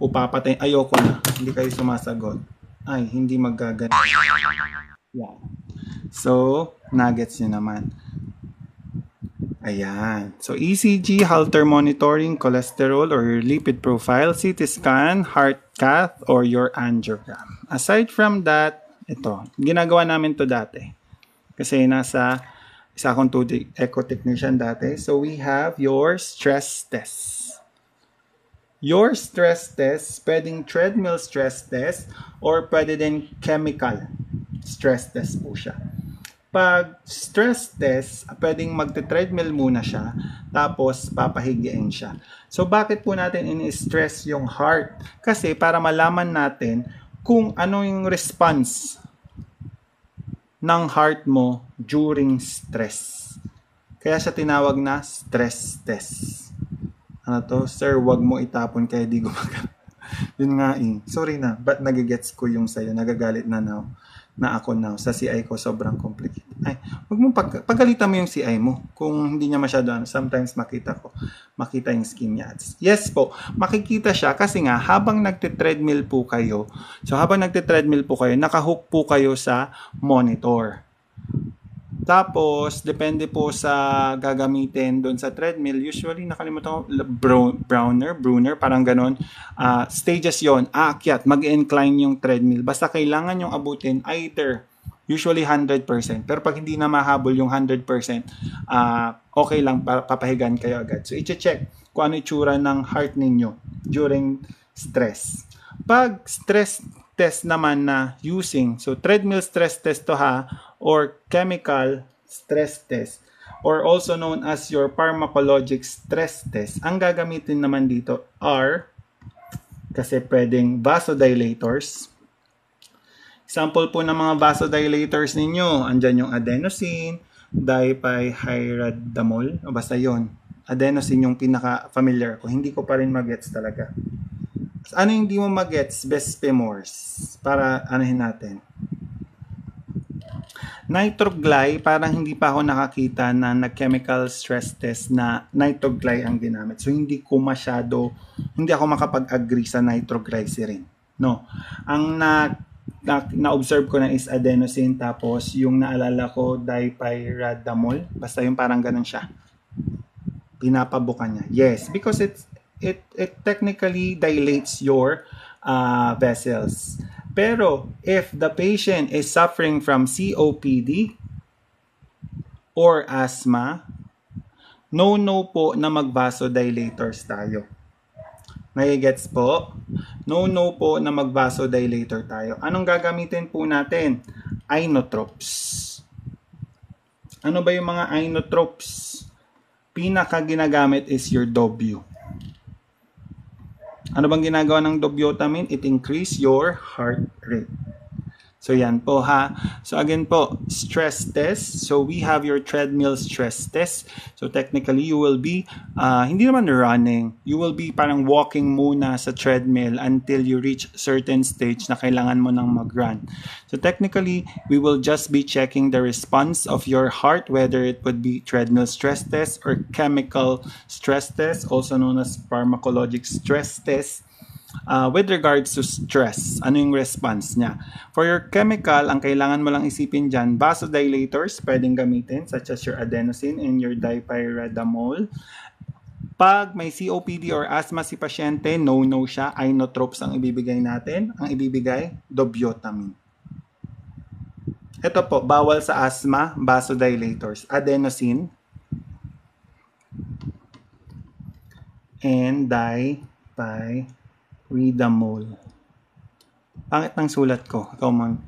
Speaker 1: Upapatay. Ayoko na. Hindi kayo sumasagot. Ay, hindi magagana. Yeah. So, nuggets nyo naman. Ayan. So, ECG, Holter monitoring, cholesterol or your lipid profile, CT scan, heart cath, or your angiogram. Aside from that, ito. Ginagawa namin to dati. Kasi isa akong 2D echo technician dati. So, we have your stress test. Your stress test, pwedeng treadmill stress test or pwede din chemical stress test po siya. Pag stress test, pwedeng magte-treadmill muna siya tapos papahigiin siya. So bakit po natin ini-stress yung heart? Kasi para malaman natin kung ano yung response ng heart mo during stress. Kaya siya tinawag na stress test. Ano to? Sir, wag mo itapon kaya di gumagana. Yun nga eh. Sorry na. Ba't nagigets ko yung sa'yo? Nagagalit na now. Na ako now. Sa CI ko sobrang complicated. Ay, wag mo pagalitan mo yung CI mo. Kung hindi niya masyado, sometimes makita yung skin niya. Yes po, makikita siya kasi nga habang nagte-treadmill po kayo, nakahook po kayo sa monitor. Tapos, depende po sa gagamitin doon sa treadmill. Usually, nakalimutan ko, Browner, parang ganon. Stages yon, aakyat, mag-incline yung treadmill. Basta kailangan yung abutin either, usually 100%. Pero pag hindi na mahabol yung 100%, okay lang, papahigan kayo agad. So, i-check kung ano itsura ng heart ninyo during stress. Pag stress test naman na using, so treadmill stress test to ha, or chemical stress test, or also known as your pharmacologic stress test. Ang gagamitin naman dito are, kasi pwedeng vasodilators. Example po ng mga vasodilators ninyo, andyan yung adenosine, dipyhydramol, o basta yon. Adenosine yung pinaka-familiar ko. Hindi ko pa rin magets talaga. Ano yung hindi mo magets? Bespemors. Para anuhin natin. Nitrogly, parang hindi pa ako nakakita na nag-chemical stress test na nitrogly ang ginamit. So, hindi ako makapag-agree sa nitroglycerin. No. Ang na-observe ko na is adenosine, tapos yung naalala ko, dipyhydramol. Basta yung parang ganun siya. Pinapabukan niya. Yes, because it technically dilates your vessels. Pero if the patient is suffering from COPD or asthma, no po na mag-vasodilators tayo. Nagigets po? No po na mag-vasodilator tayo. Anong gagamitin po natin? Inotropes. Ano ba yung mga inotropes? pinaka ginagamit is your W. Ano bang ginagawa ng dobutamine? It increase your heart rate. So yan po ha. So again po, stress test. So we have your treadmill stress test. So technically you will be, hindi naman running. You will be parang walking muna sa treadmill until you reach certain stage na kailangan mo nang mag-run. So technically, we will just be checking the response of your heart, whether it would be treadmill stress test or chemical stress test, also known as pharmacologic stress test. With regards to stress, ano yung response niya? For your chemical, ang kailangan mo lang isipin dyan, vasodilators, pwedeng gamitin, such as your adenosine and your dipyridamole. Pag may COPD or asthma si pasyente, no siya, inotropes ang ibibigay natin. Ang ibibigay, dobutamine. Ito po, bawal sa asthma, vasodilators, adenosine, and dipyridamole. Pangit ng sulat ko. Ikaw man.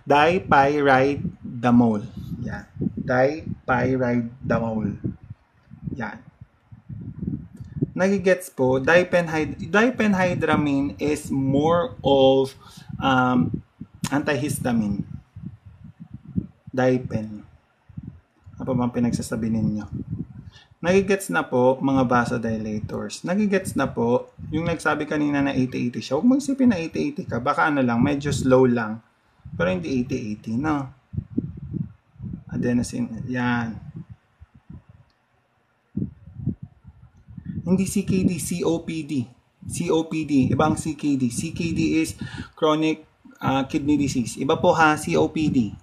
Speaker 1: Dipyridamole. Yan. Dipyridamole. Yan. Nagigets po, diphenhydramine is more of antihistamine. Diphen. Ano pa bang pinagsasabi ninyo? Nagigets na po, mga vasodilators. Nagigets na po, yung nagsabi kanina na 80-80 siya. Huwag mag-isipin na 80-80 ka. Baka ano lang, medyo slow lang. Pero hindi 80-80, no? Adenosine, yan. Hindi CKD, COPD. COPD, iba ang CKD. CKD is chronic kidney disease. Iba po ha, COPD.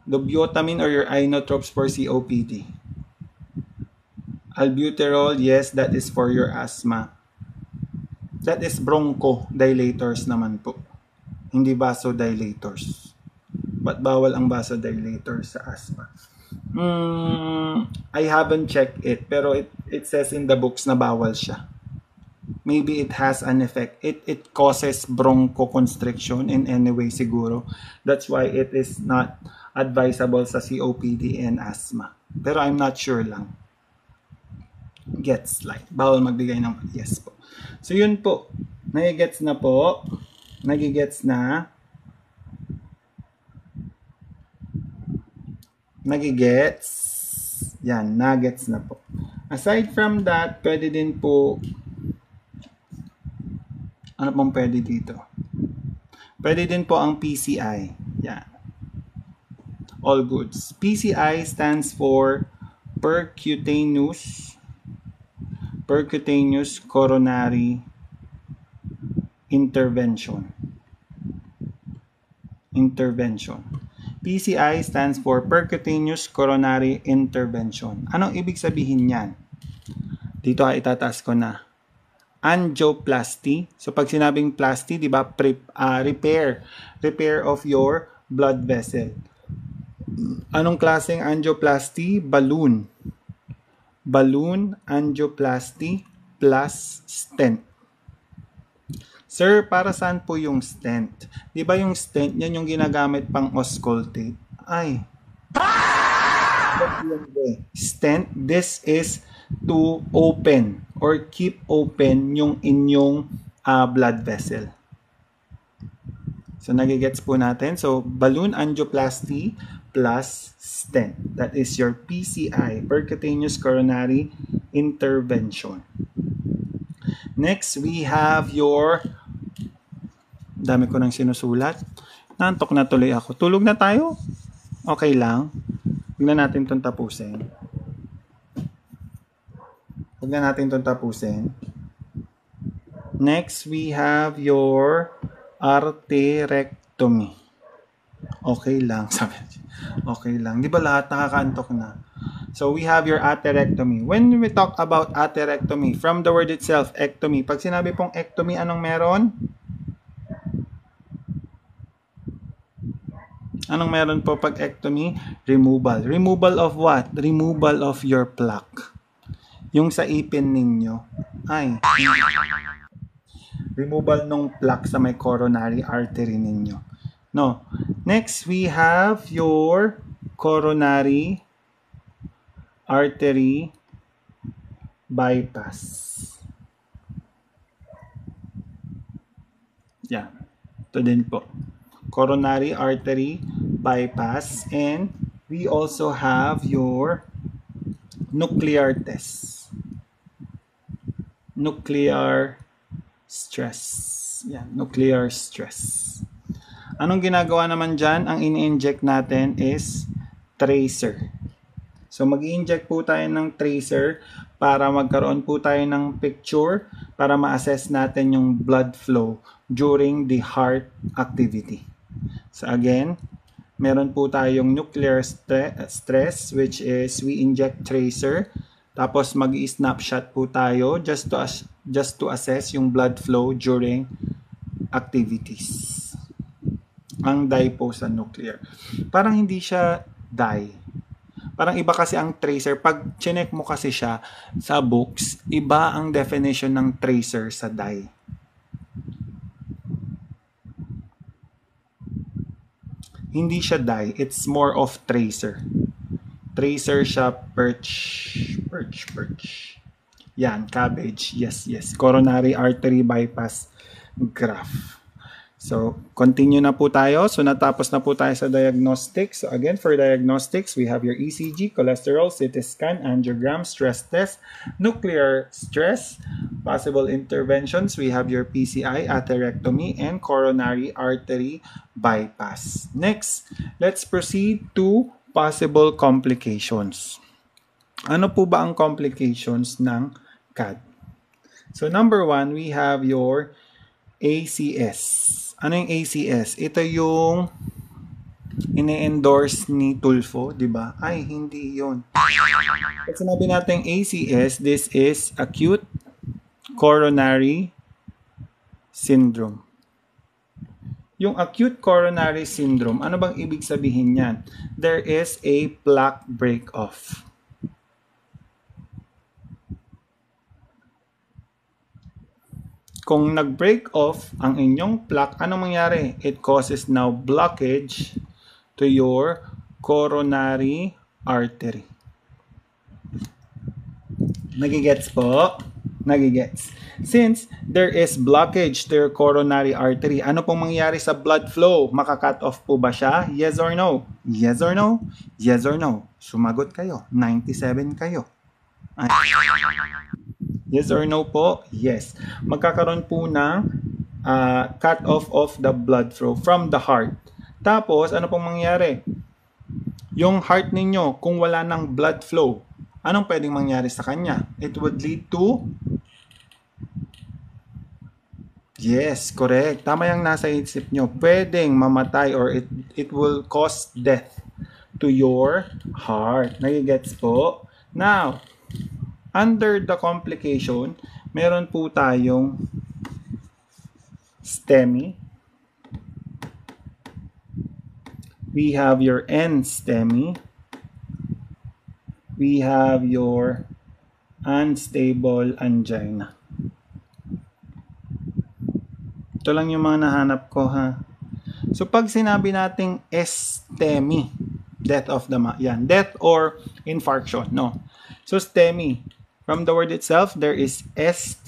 Speaker 1: Dobutamine or your inotropes for COPD. Albuterol, yes, that is for your asthma. That is bronchodilators naman po. Hindi vasodilators. But bawal ang vasodilators sa asthma. I haven't checked it, pero it says in the books na bawal siya. Maybe it has an effect. It causes bronchoconstriction in any way siguro. That's why it is not advisable sa COPD and asthma. Pero I'm not sure lang. Gets like. Bawal magbigay ng yes po. So yun po. Nagigets na po. Nagigets na. Nagigets. Yan. Nuggets na po. Aside from that, pwede din po. Ano pong pwede dito? Pwede din po ang PCI. Yan. All goods. PCI stands for percutaneous coronary intervention. PCI stands for percutaneous coronary intervention. Anong ibig sabihin niyan? Dito itataas ko na. Angioplasty. So pag sinabing plasty, di ba, repair of your blood vessel. Anong klaseng angioplasty? Balloon angioplasty plus stent. Sir, para saan po yung stent? Di ba yung stent, yan yung ginagamit pang auscultate? Ay. Stent, this is to open or keep open yung inyong blood vessel. So, nagigets po natin. So, balloon angioplasty plus stent. That is your PCI, percutaneous coronary intervention. Next, we have your, dami ko nang sinusulat. Nantok na tuloy ako. Tulog na tayo? Okay lang. Huwag na natin itong tapusin. Next, we have your arterectomy. Okay lang, sabi. Okay lang. Di ba lahat nakakaantok na? So, we have your atherectomy. When we talk about atherectomy, from the word itself, ectomy. Pag sinabi pong ectomy, anong meron? Anong meron po pag ectomy? Removal. Removal of what? Removal of your plaque. Yung sa ipin ninyo. Ay. Removal ng plaque sa may coronary artery ninyo. No. Next, we have your coronary artery bypass. Yan. Ito din po. Coronary artery bypass. And we also have your nuclear test. Nuclear stress. Yan. Nuclear stress. Anong ginagawa naman dyan? Ang ini-inject natin is tracer. So, mag-i-inject po tayo ng tracer para magkaroon po tayo ng picture para ma-assess natin yung blood flow during the heart activity. So, again, meron po tayong nuclear stress which is we inject tracer. Tapos, mag-i-snapshot po tayo just to assess yung blood flow during activities. Ang dye po sa nuclear. Parang hindi siya dye. Parang iba kasi ang tracer. Pag chinek mo kasi siya sa books, iba ang definition ng tracer sa dye. Hindi siya dye. It's more of tracer. Tracer siya perch. Yan, cabbage. Yes. Coronary artery bypass graft. So, continue na po tayo. So, natapos na po tayo sa diagnostics. So, again, for diagnostics, we have your ECG, cholesterol, CT scan, angiogram, stress test, nuclear stress, possible interventions. We have your PCI, atherectomy, and coronary artery bypass. Next, let's proceed to possible complications. Ano po ba ang complications ng CAD? So, number 1, we have your ACS. Ano yung ACS? Ito yung ini-endorse ni Tulfo, di ba? Ay, hindi yun. Pag sinabi natin ACS, this is acute coronary syndrome. Yung acute coronary syndrome, ano bang ibig sabihin yan? There is a plaque break-off. Kung nag-break off ang inyong plaque, anong mangyari? It causes now blockage to your coronary artery. Nagigets po? Nagigets. Since there is blockage to your coronary artery, ano pong mangyayari sa blood flow? Maka-cut off po ba siya? Yes or no? Yes or no? Yes or no? Sumagot kayo. 97 kayo. Ay. Yes or no po? Yes. Magkakaroon po ng cut off of the blood flow from the heart. Tapos, ano pong mangyayari? Yung heart ninyo, kung wala ng blood flow, anong pwedeng mangyari sa kanya? It would lead to... Yes, correct. Tama yung nasa isip nyo. Pwedeng mamatay or it will cause death to your heart. Nagigets po? Now, under the complication, meron po tayong STEMI. We have your NSTEMI. We have your unstable angina. Ito lang yung mga nahanap ko, ha. So, pag sinabi nating STEMI, death of the death or infarction, no. So, STEMI, from the word itself, there is ST,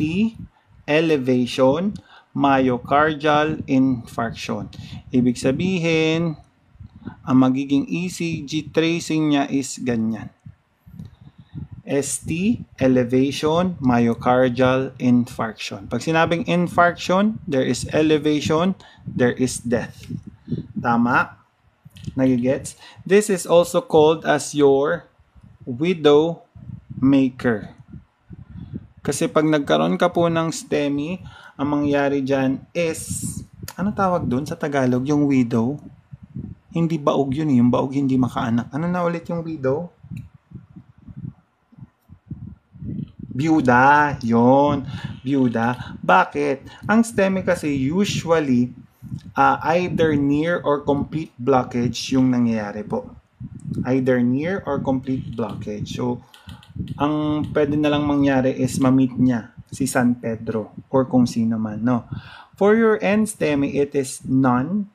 Speaker 1: elevation, myocardial infarction. Ibig sabihin, ang magiging ECG tracing niya is ganyan. ST, elevation, myocardial infarction. Pag sinabing infarction, there is elevation, there is death. Tama? Nagigets? This is also called as your widow maker. Kasi pag nagkaroon ka po ng STEMI, ang mangyayari dyan is, ano tawag dun sa Tagalog? Yung widow? Hindi baog yun eh. Yung baog hindi makaanak. Ano na ulit yung widow? Byuda. Yon. Byuda. Bakit? Ang STEMI kasi usually either near or complete blockage yung nangyayari po. Either near or complete blockage. So, ang pwede na lang mangyari is ma-meet niya si San Pedro or kung sino man, no? For your NSTEMI, it is none.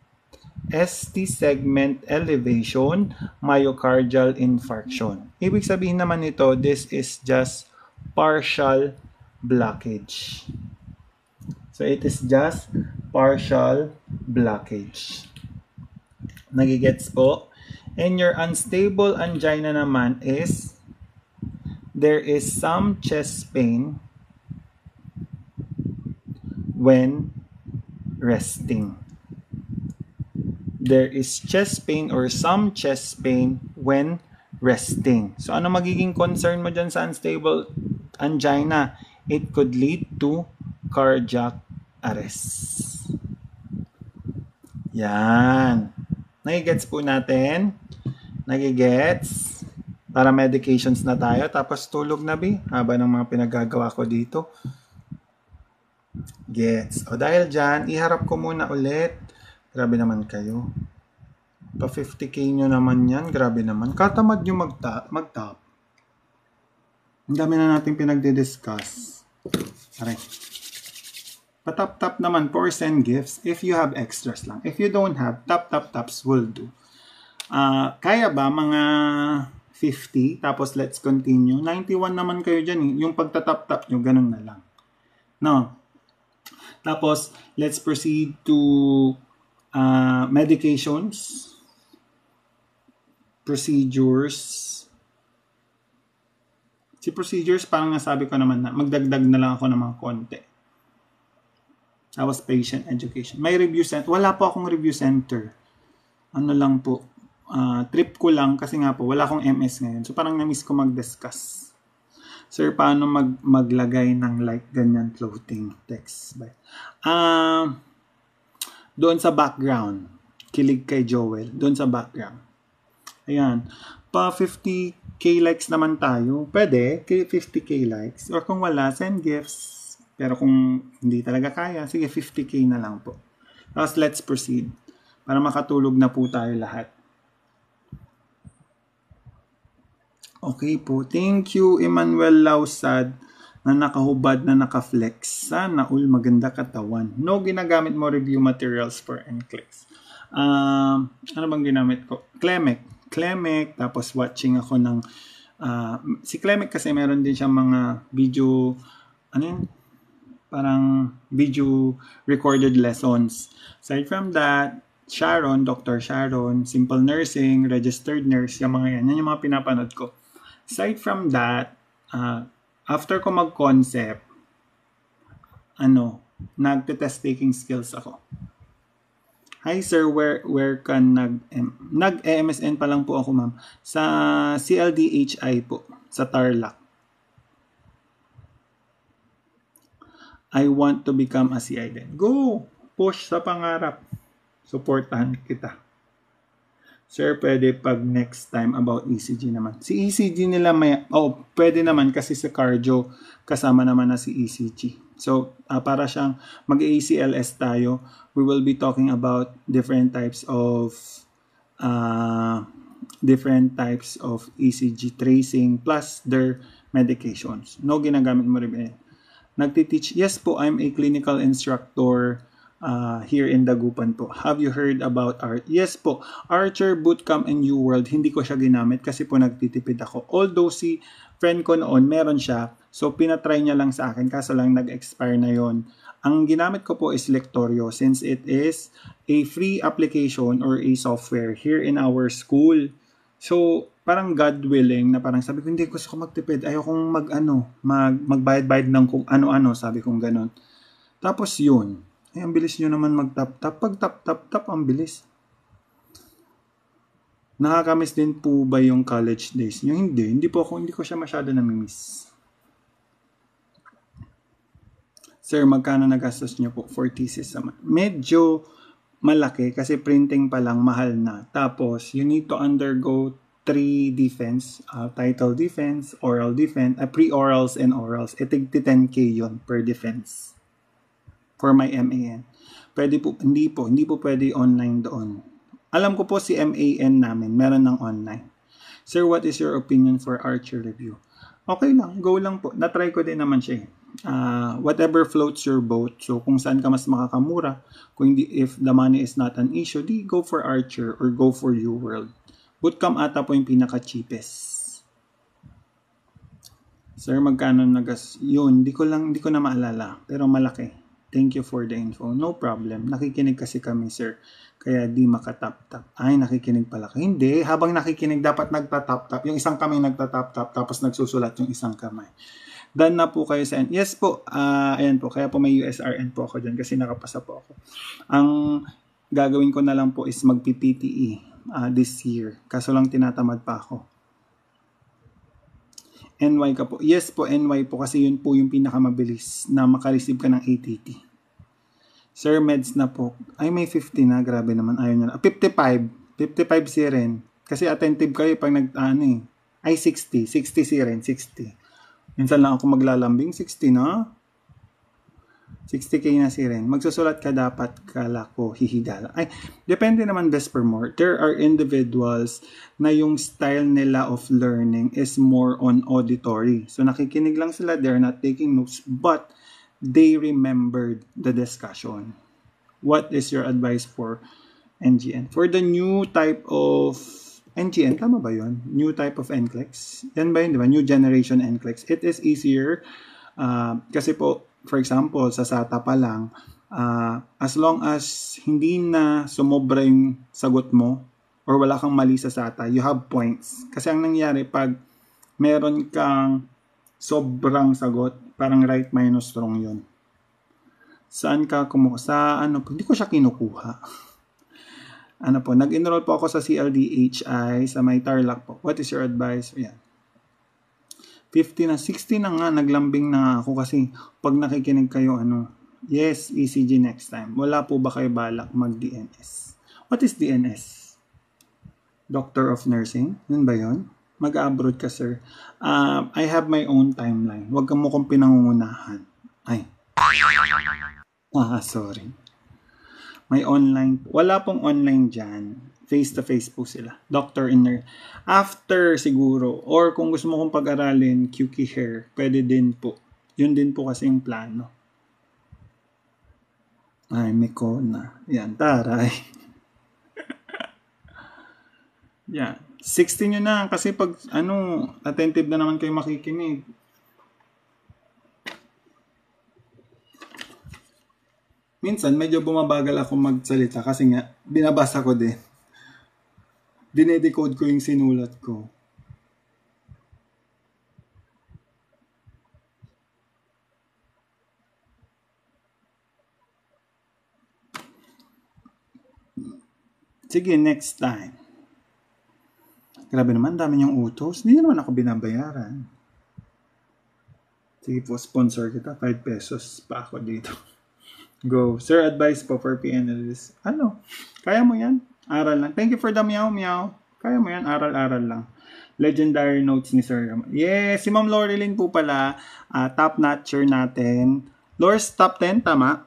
Speaker 1: ST segment elevation, myocardial infarction. Ibig sabihin naman nito, this is just partial blockage. So it is just partial blockage. Nagigets po? And your unstable angina naman is there is some chest pain when resting. There is chest pain or some chest pain when resting. So ano magiging concern mo dyan sa unstable angina? It could lead to cardiac arrest. Yan. Nagigets po natin? Nagigets? Para medications na tayo. Tapos tulog na bi. Haba ng mga pinagagawa ko dito. Gets. O dahil dyan, iharap ko muna ulit. Grabe naman kayo. Pa 50k nyo naman yan. Grabe naman. Katamad nyo mag-top. Ang dami na natin pinagdi-discuss. Aray. Pa-top naman for send gifts if you have extras lang. If you don't have, tops will do. Kaya ba mga 50? Tapos let's continue. 91 naman kayo dyan. Yung pagtatap-tap nyo, ganun na lang. No. Tapos, let's proceed to medications, procedures. Si procedures, parang nasabi ko naman na magdagdag na lang ako ng mga konti. Tapos patient education. May review center. Wala po akong review center. Ano lang po. Trip ko lang kasi nga po, wala akong MS ngayon. So parang na-miss ko mag-discuss. Sir, paano maglagay ng like ganyan floating text? Doon sa background. Kilig kay Joel. Doon sa background. Ayan. Pa 50k likes naman tayo. Pwede. 50k likes. Or kung wala, send gifts. Pero kung hindi talaga kaya, sige 50k na lang po. Tapos let's proceed. Para makatulog na po tayo lahat. Okay po. Thank you, Emmanuel Lausad, na nakahubad na nakaflex. Sana all maganda katawan. No, ginagamit mo review materials for NCLEX. Ano bang ginamit ko? Clemec. Tapos watching ako ng si Clemec kasi meron din siyang mga video, ano yun? Parang video recorded lessons. Aside from that, Sharon, Dr. Sharon, Simple Nursing, Registered Nurse, yung mga yan. Yan yung mga pinapanood ko. Aside from that, after ko mag-concept, nagte-test taking skills ako. Hi sir, where can nag-MSN pa lang po ako ma'am. Sa CLDHI po, sa Tarlac. I want to become a CI din. Go! Push sa pangarap. Supportahan kita. Sir, pwede pag next time about ECG naman. Si ECG nila pwede naman kasi sa cardio kasama naman na si ECG. So, para siyang mag-ACLS tayo, we will be talking about different types of ECG tracing plus their medications. No, ginagamit mo rin. Nagtiteach, yes po, I'm a clinical instructor here in Dagupan po. Have you heard about art? Yes po, Archer Bootcamp and New World, hindi ko siya ginamit kasi po nagtitipid ako. Although si friend ko noon, meron siya. So, pinatry niya lang sa akin kaso lang nag-expire na yon. Ang ginamit ko po is Lectorio since it is a free application or a software here in our school. So, parang God willing na parang sabi ko, hindi gusto ko magtipid. Ayokong magbayad-bayad ng kung ano-ano, sabi kong ganon. Tapos yun. Ay, ang bilis nyo naman mag-tap-tap. Pag tap-tap-tap, ang bilis. Nakakamiss din po ba yung college days nyo? Hindi ko siya masyado namimiss. Sir, magkano nagastos nyo po for thesis naman? Medyo malaki kasi printing pa lang mahal na. Tapos, you need to undergo 3 defense, title defense, oral defense, pre-orals and orals. Tig 10k yun per defense for my MAN. Pwede po, hindi po pwede online doon. Alam ko po si MAN namin, meron ng online. Sir, what is your opinion for Archer review? Okay lang, go lang po. Na-try ko din naman siya. whatever floats your boat. So kung saan ka mas makakamura, kung hindi, if the money is not an issue, di go for Archer or go for UWorld. Bootcamp ata po yung pinaka-cheapest. Sir, magkano nagas? Yun, di ko na maalala. Pero malaki. Thank you for the info. No problem. Nakikinig kasi kami, sir. Kaya di makatap-tap. Ay, nakikinig pala kayo. Hindi. Habang nakikinig, dapat nagtatap-tap. Yung isang kamay nagtatap-tap, tapos nagsusulat yung isang kamay. Done na po kayo sa end. Yes po. Ayan po. Kaya po may USRN po ako dyan kasi nakapasa po ako. Ang gagawin ko na lang po is mag-PPTE this year. Kaso lang tinatamad pa ako. NY ka po. Yes po, NY po kasi yun po yung pinakamabilis na makareceive ka ng ATT. Sir, meds na po. Ay, may 50 na. Grabe naman. Ayaw nyo na. 55. 55 si Ren. Kasi attentive kayo pag Ay, 60. 60 si Ren. 60. Minsan lang ako maglalambing. 60 na. 60k na si Ren. Magsusulat ka dapat kala ko hihigala. Ay, depende naman best per more. There are individuals na yung style nila of learning is more on auditory. So nakikinig lang sila, they're not taking notes, but they remembered the discussion. What is your advice for NGN? For the new type of NGN, tama ba yun? New type of NCLEX? Yan ba yun, di ba? New generation NCLEX. It is easier kasi po, for example, sa SATA pa lang, as long as hindi na sumobra yung sagot mo or wala kang mali sa SATA, you have points. Kasi ang nangyari, pag meron kang sobrang sagot, parang right minus wrong yun. Saan ka kumuha? Sa ano po, hindi ko siya kinukuha. Ano po, nag-enroll po ako sa CLDHI, sa may Tarlac po. What is your advice? Yan. 50 na, 60 na nga, naglambing na ako kasi pag nakikinig kayo, yes, ECG next time. Wala po ba kayo balak mag-DNS? What is DNS? Doctor of Nursing? Yun ba yun? Mag-abroad ka, sir. I have my own timeline. Huwag mo kong pinangungunahan. Ay. Sorry. May online. Wala pong online dyan. Face-to-face po sila. Doctor in nurse. After siguro, or kung gusto mo kong pag-aralin, QK hair, pwede din po. Yun din po kasi yung plano. Ay, Miko na. Yan, taray. Yan. 60 nyo na kasi pag, attentive na naman kayo makikinig. Minsan, medyo bumabagal ako magsalita kasi nga, binabasa ko din. Dinedecode ko yung sinulat ko. Sige, next time. Grabe naman, dami niyong utos. Hindi naman ako binabayaran. Sige po, sponsor kita. 5 pesos pa ako dito. Go. Sir, advice po for PNLs. Kaya mo yan? Aral lang. Thank you for the meow meow. Kaya mo yan, aral-aral lang. Legendary notes ni Sir. Yes, si Ma'am Loreline po pala, top notcher natin. Lors, top 10, tama?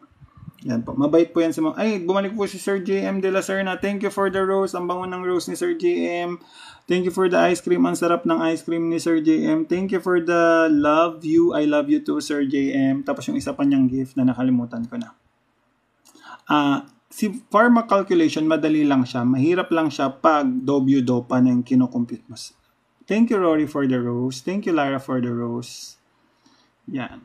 Speaker 1: Yan po. Mabait po yan si Ma'am. Ay, bumalik po si Sir JM de la Serna. Thank you for the rose. Ang bango ng rose ni Sir JM. Thank you for the ice cream. Ang sarap ng ice cream ni Sir JM. Thank you for the love you. I love you too, Sir JM. Tapos yung isa pa niyang gift na nakalimutan ko na. Si pharma calculation, madali lang siya. Mahirap lang siya pag dopa na yung kinocompute mo. Thank you, Rory, for the rose. Thank you, Lara, for the rose. Yan.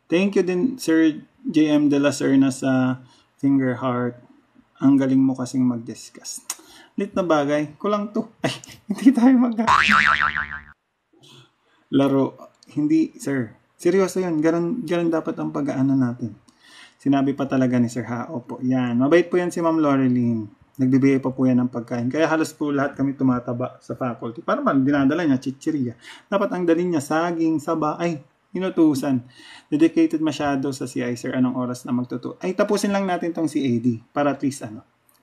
Speaker 1: Thank you din, Sir JM de la Serna sa finger heart. Ang galing mo kasing mag-discuss. Lit na bagay. Kulang to. Ay, hindi tayo laro. Hindi, sir. Seryoso yun. Ganun dapat ang pag-aano natin. Sinabi pa talaga ni Sir Hao po. Yan. Mabait po yan si Ma'am Loreline. Nagbibigay pa po yan ng pagkain. Kaya halos po lahat kami tumataba sa faculty. Para man, dinadala niya, chichirya. Dapat ang dalhin niya, saging, saba. Ay, inutusan. Dedicated masyado sa CI, sir. Anong oras na magtuto? Ay, tapusin lang natin tong si AD. Para at least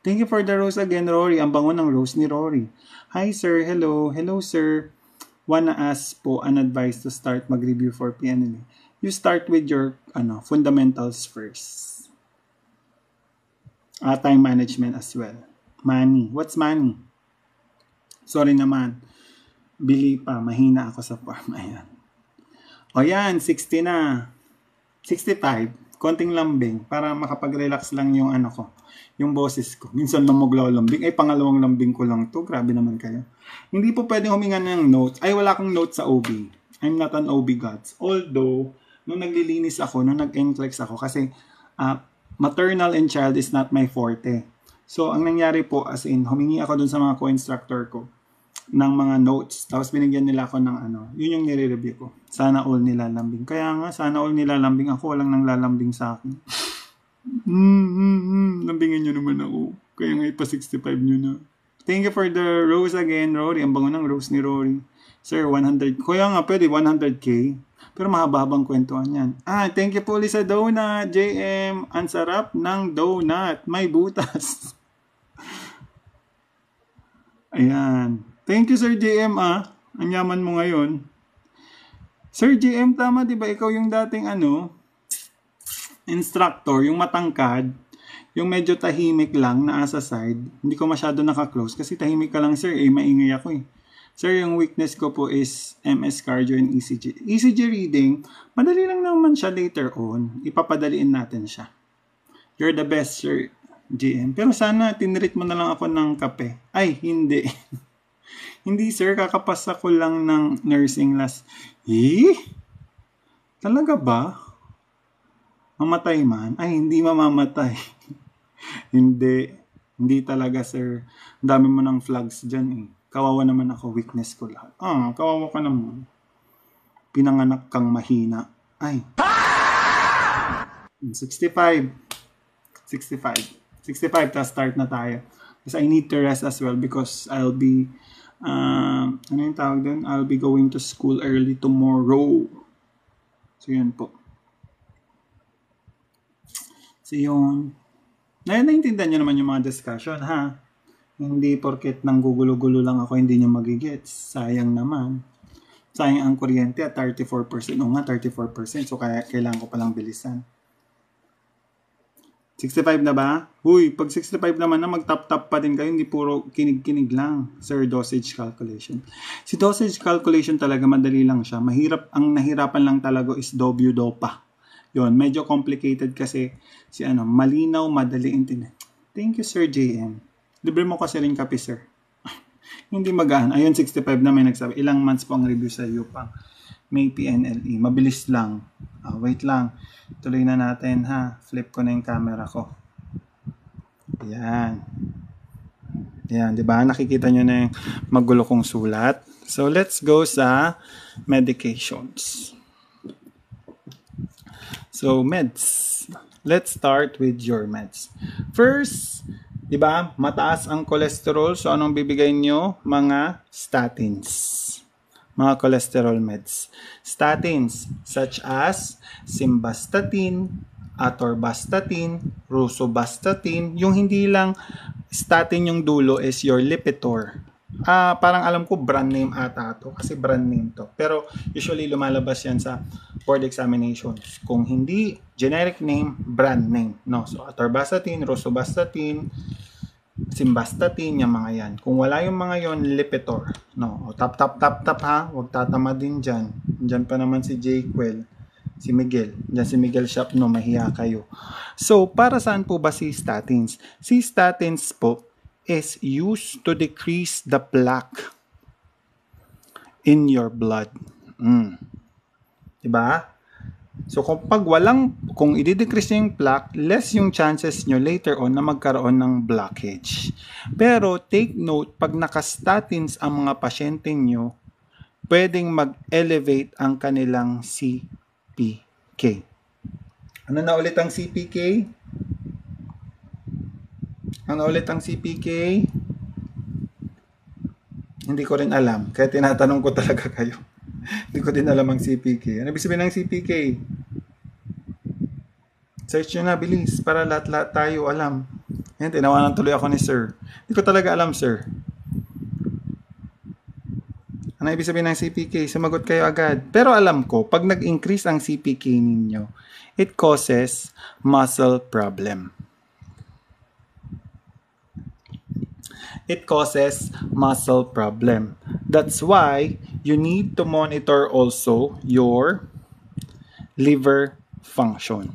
Speaker 1: Thank you for the rose again, Rory. Ang bango ng rose ni Rory. Hi, sir. Hello. Hello, sir. Wanna ask po an advice to start mag-review for PNL. You start with your fundamentals first. Time management as well. Money. What's money? Sorry naman. Bili pa. Mahina ako sa farm. Ayan. O yan, 60 na. 65. Konting lambing para makapag-relax lang yung ano ko, yung boses ko. Minsan lumuglaw lambing. Ay, pangalawang lambing ko lang to. Grabe naman kayo. Hindi po pwedeng huminga ng notes. Ay, wala akong notes sa OB. I'm not an OB gods. Although, nung naglilinis ako, nung nag-NCLEX ako, kasi maternal and child is not my forte. So, ang nangyari po, as in, humingi ako dun sa mga co-instructor ko ng mga notes. Tapos binigyan nila ako ng ano, yun yung nire-review ko. Sana all nilalambing. Kaya nga, sana all nilalambing ako, walang nang lalambing sa akin. Lambingin nyo naman ako. Kaya nga ipa 65 nyo na. Thank you for the rose again, Rory. Ang bango ng rose ni Rory. Sir, 100. Kaya nga, pwede 100K. Pero mahaba-habang kwentuhan yan. Thank you po ulit sa donut, JM. Ang sarap ng donut. May butas. Ayan. Thank you, Sir JM, Ang yaman mo ngayon. Sir JM, tama, di ba? Ikaw yung dating, instructor, yung matangkad, yung medyo tahimik lang na asa side. Hindi ko masyado naka-close kasi tahimik ka lang, sir. Maingay ako eh. Sir, yung weakness ko po is MS Cardio and ECG. ECG reading, madali lang naman siya later on. Ipapadaliin natin siya. You're the best, Sir GM. Pero sana tinreat mo na lang ako ng kape. Ay, hindi. Hindi, sir. Kakapasa ko lang ng nursing last. Talaga ba? Mamatay man? Ay, hindi mamamatay. Hindi. Hindi talaga, sir. Ang dami mo ng flags dyan eh. Kawawa naman ako, weakness ko lahat. Kawawa ka naman. Pinanganak kang mahina. Ay. 65. 65, tapos start na tayo. Because I need to rest as well because I'll be, ano yung tawag doon? I'll be going to school early tomorrow. So, yun po. So, yun. Naintindihan nyo naman yung mga discussion, ha? Hindi porket nang gugulo-gulo lang ako, hindi nyo magigets. Sayang naman. Sayang ang kuryente at 34%. O nga, 34%. So, kaya kailangan ko palang bilisan. 65 na ba? Uy, pag 65 naman na, mag-tap-tap pa din kayo. Hindi puro kinig-kinig lang. Sir, dosage calculation. Si dosage calculation talaga, madali lang siya. Mahirap, ang nahirapan lang talaga is dopa. Yun, medyo complicated kasi malinaw, madali intindihan. Thank you, Sir JM. Libre mo kasi rin kape, sir. Hindi magaan. Ayun, 65 na may nagsabi. Ilang months po ang review sa UPANG. May PNLE. Mabilis lang. Wait lang. Tuloy na natin, ha. Flip ko na yung camera ko. Yan. Yan, di ba? Nakikita nyo na yung magulo kong sulat. So, let's go sa medications. So, meds. Let's start with your meds. First, di ba? Mataas ang cholesterol. So, anong bibigay nyo? Mga statins. Mga cholesterol meds. Statins such as simvastatin, atorvastatin, rosuvastatin. Yung hindi lang statin yung dulo is your Lipitor. Parang alam ko brand name ata to kasi brand name to. Pero usually lumalabas yan sa board examinations. Kung hindi generic name, brand name. No? So atorvastatin, rosuvastatin, simvastatin, yung mga yan. Kung wala yung mga yon, Lipitor. No? O, tap ha. Huwag tatama din dyan. Dyan pa naman si Jayquel. Si Miguel. Dyan si Miguel Shop, no? Mahiya kayo. So, para saan po ba si statins? Si statins po is used to decrease the plaque in your blood. Diba? So, kung i-decrease nyo yung plaque, less yung chances nyo later on na magkaroon ng blockage. Pero, take note, pag naka-statins ang mga pasyente nyo, pwedeng mag-elevate ang kanilang CPK. Ano na ulit ang CPK? Ano ulit ang CPK? Hindi ko rin alam. Kaya tinatanong ko talaga kayo. Hindi ko din alam ang CPK. Ano ibig sabihin ng CPK? Search nyo na, bilis. Para lahat-lahat tayo alam. Yan, tinawanan tuloy ako ni sir. Hindi ko talaga alam, sir. Ano ibig sabihin ng CPK? Sumagot kayo agad. Pero alam ko, pag nag-increase ang CPK ninyo, it causes muscle problem. It causes muscle problem. That's why you need to monitor also your liver function.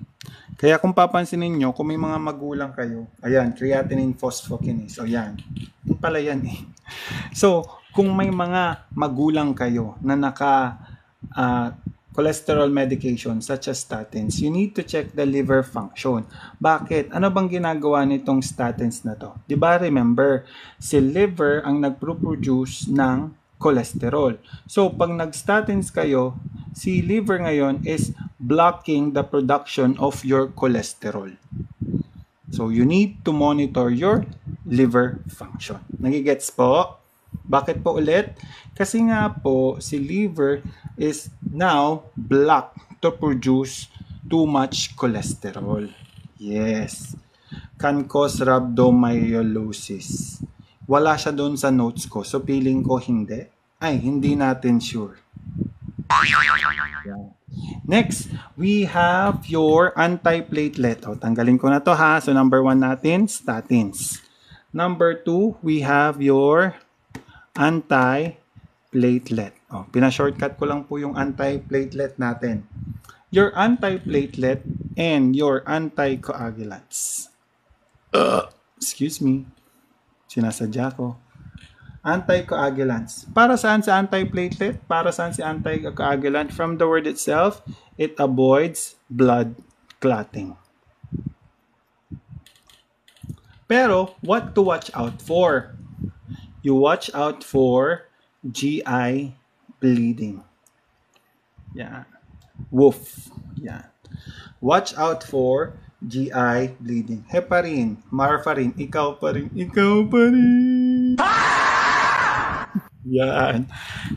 Speaker 1: Kaya kung papansinin nyo, kung may mga magulang kayo, ayan, creatinine phosphokinase, o yan, yun pala yan eh. So, kung may mga magulang kayo na cholesterol medication such as statins, you need to check the liver function. Bakit? Ano bang ginagawa nitong statins na to? Diba remember, si liver ang nagproproduce ng cholesterol. So, pag nag-statins kayo, si liver ngayon is blocking the production of your cholesterol. So, you need to monitor your liver function. Nagigets po? Bakit po ulit? Kasi nga po, si liver is now blocked to produce too much cholesterol. Yes. Can cause rhabdomyolysis. Wala siya doon sa notes ko. So, feeling ko hindi. Ay, hindi natin sure. Yeah. Next, we have your antiplatelet. O, tanggalin ko na to ha. So, number 1 natin, statins. Number 2, we have your antiplatelet. O, pinashortcut ko lang po yung antiplatelet natin. Your antiplatelet and your anticoagulants. Excuse me. Sinasadya ko. Anticoagulants. Para saan sa antiplatelet? Para saan si anticoagulant? From the word itself, it avoids blood clotting. Pero, what to watch out for? You watch out for GI bleeding. Yan. Woof. Yan. Watch out for GI bleeding. Heparin, warfarin, ikaw pa rin. Yan.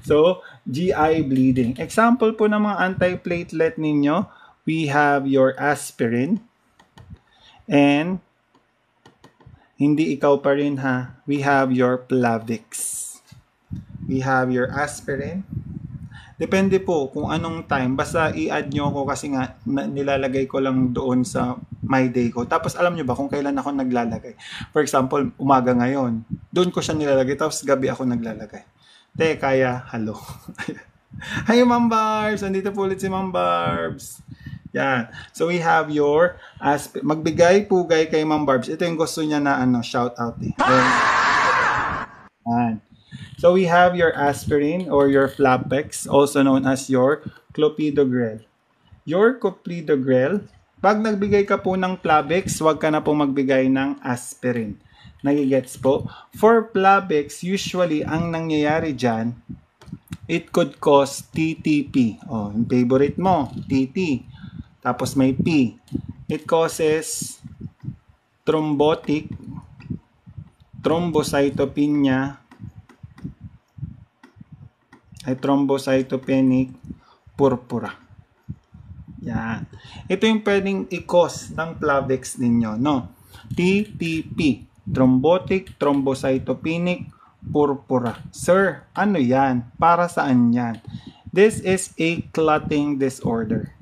Speaker 1: So, GI bleeding. Example po ng mga antiplatelet ninyo, we have your aspirin and hindi ikaw pa rin ha, we have your Plavix. We have your aspirin. Depende po kung anong time. Basta i-add nyo ako kasi nga nilalagay ko lang doon sa my day ko. Tapos alam nyo ba kung kailan ako naglalagay? For example, umaga ngayon. Doon ko siya nilalagay. Tapos gabi ako naglalagay. Kaya, hello. Hi Ma'am Barbs! Andito po ulit si Ma'am Barbs. Yan. So we have your aspirin. Magbigay pugay kay Ma'am Barbs. Ito yung gusto niya na shout out eh. Yan. So we have your aspirin or your Flapex, also known as your clopidogrel. Your clopidogrel, pag nagbigay ka po ng Plavix, huwag ka na po magbigay ng aspirin. Nagigets po? For Plavix, usually ang nangyayari dyan, it could cause TTP. Oh, yung favorite mo, TT. Tapos may P. It causes thrombocytopenia, thrombocytopenic purpura. Yan. Ito yung pwedeng i-cause ng Plavix ninyo, no? TTP, thrombotic thrombocytopenic purpura. Sir, ano yan? Para saan yan? This is a clotting disorder.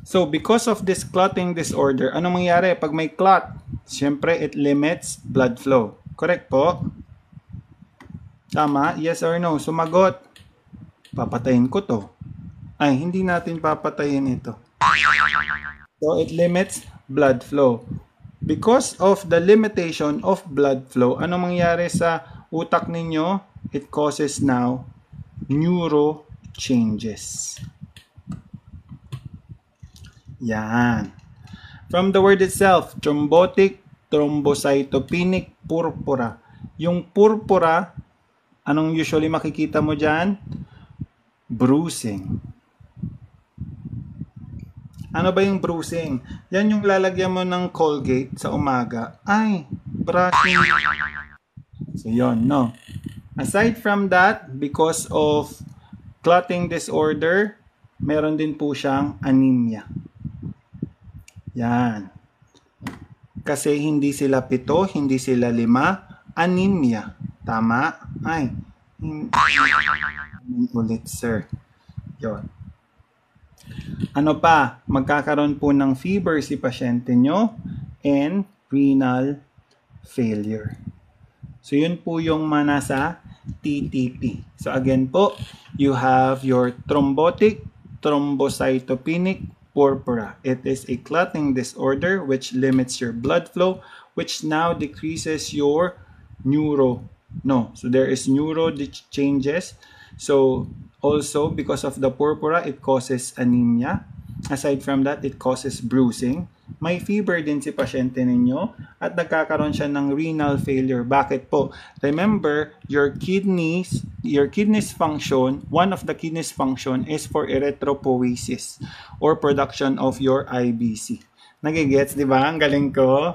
Speaker 1: So, because of this clotting disorder, anong mangyayari? Pag may clot, siyempre, it limits blood flow. Correct po? Tama? Yes or no? Sumagot. Papatayin ko to. Ay, hindi natin papatayin ito. So, it limits blood flow. Because of the limitation of blood flow, ano mangyayari sa utak ninyo? It causes now neuro changes. Yan. From the word itself, thrombotic thrombocytopenic purpura. Yung purpura, anong usually makikita mo dyan? Bruising. Ano ba yung bruising? Yan yung lalagyan mo ng Colgate sa umaga. Ay, brushing. So, yun, no? Aside from that, because of clotting disorder, meron din po siyang anemia. Yan. Kasi hindi sila 7, hindi sila 5. Anemia. Tama? Ay. Ulit, sir. Yun. Ano pa? Magkakaroon po ng fever si pasyente nyo and renal failure. So, yun po yung nasa TTP. So, again po, you have your thrombotic thrombocytopenic purpura. It is a clotting disorder which limits your blood flow, which now decreases your so there is neuro changes. So also because of the purpura, it causes anemia. Aside from that, it causes bruising. May fever din si pasyente ninyo at nagkakaroon siya ng renal failure. Bakit po? Remember, your kidneys function, one of the kidneys function is for erythropoiesis or production of your IBC. Nagigets, di ba? Ang galing ko.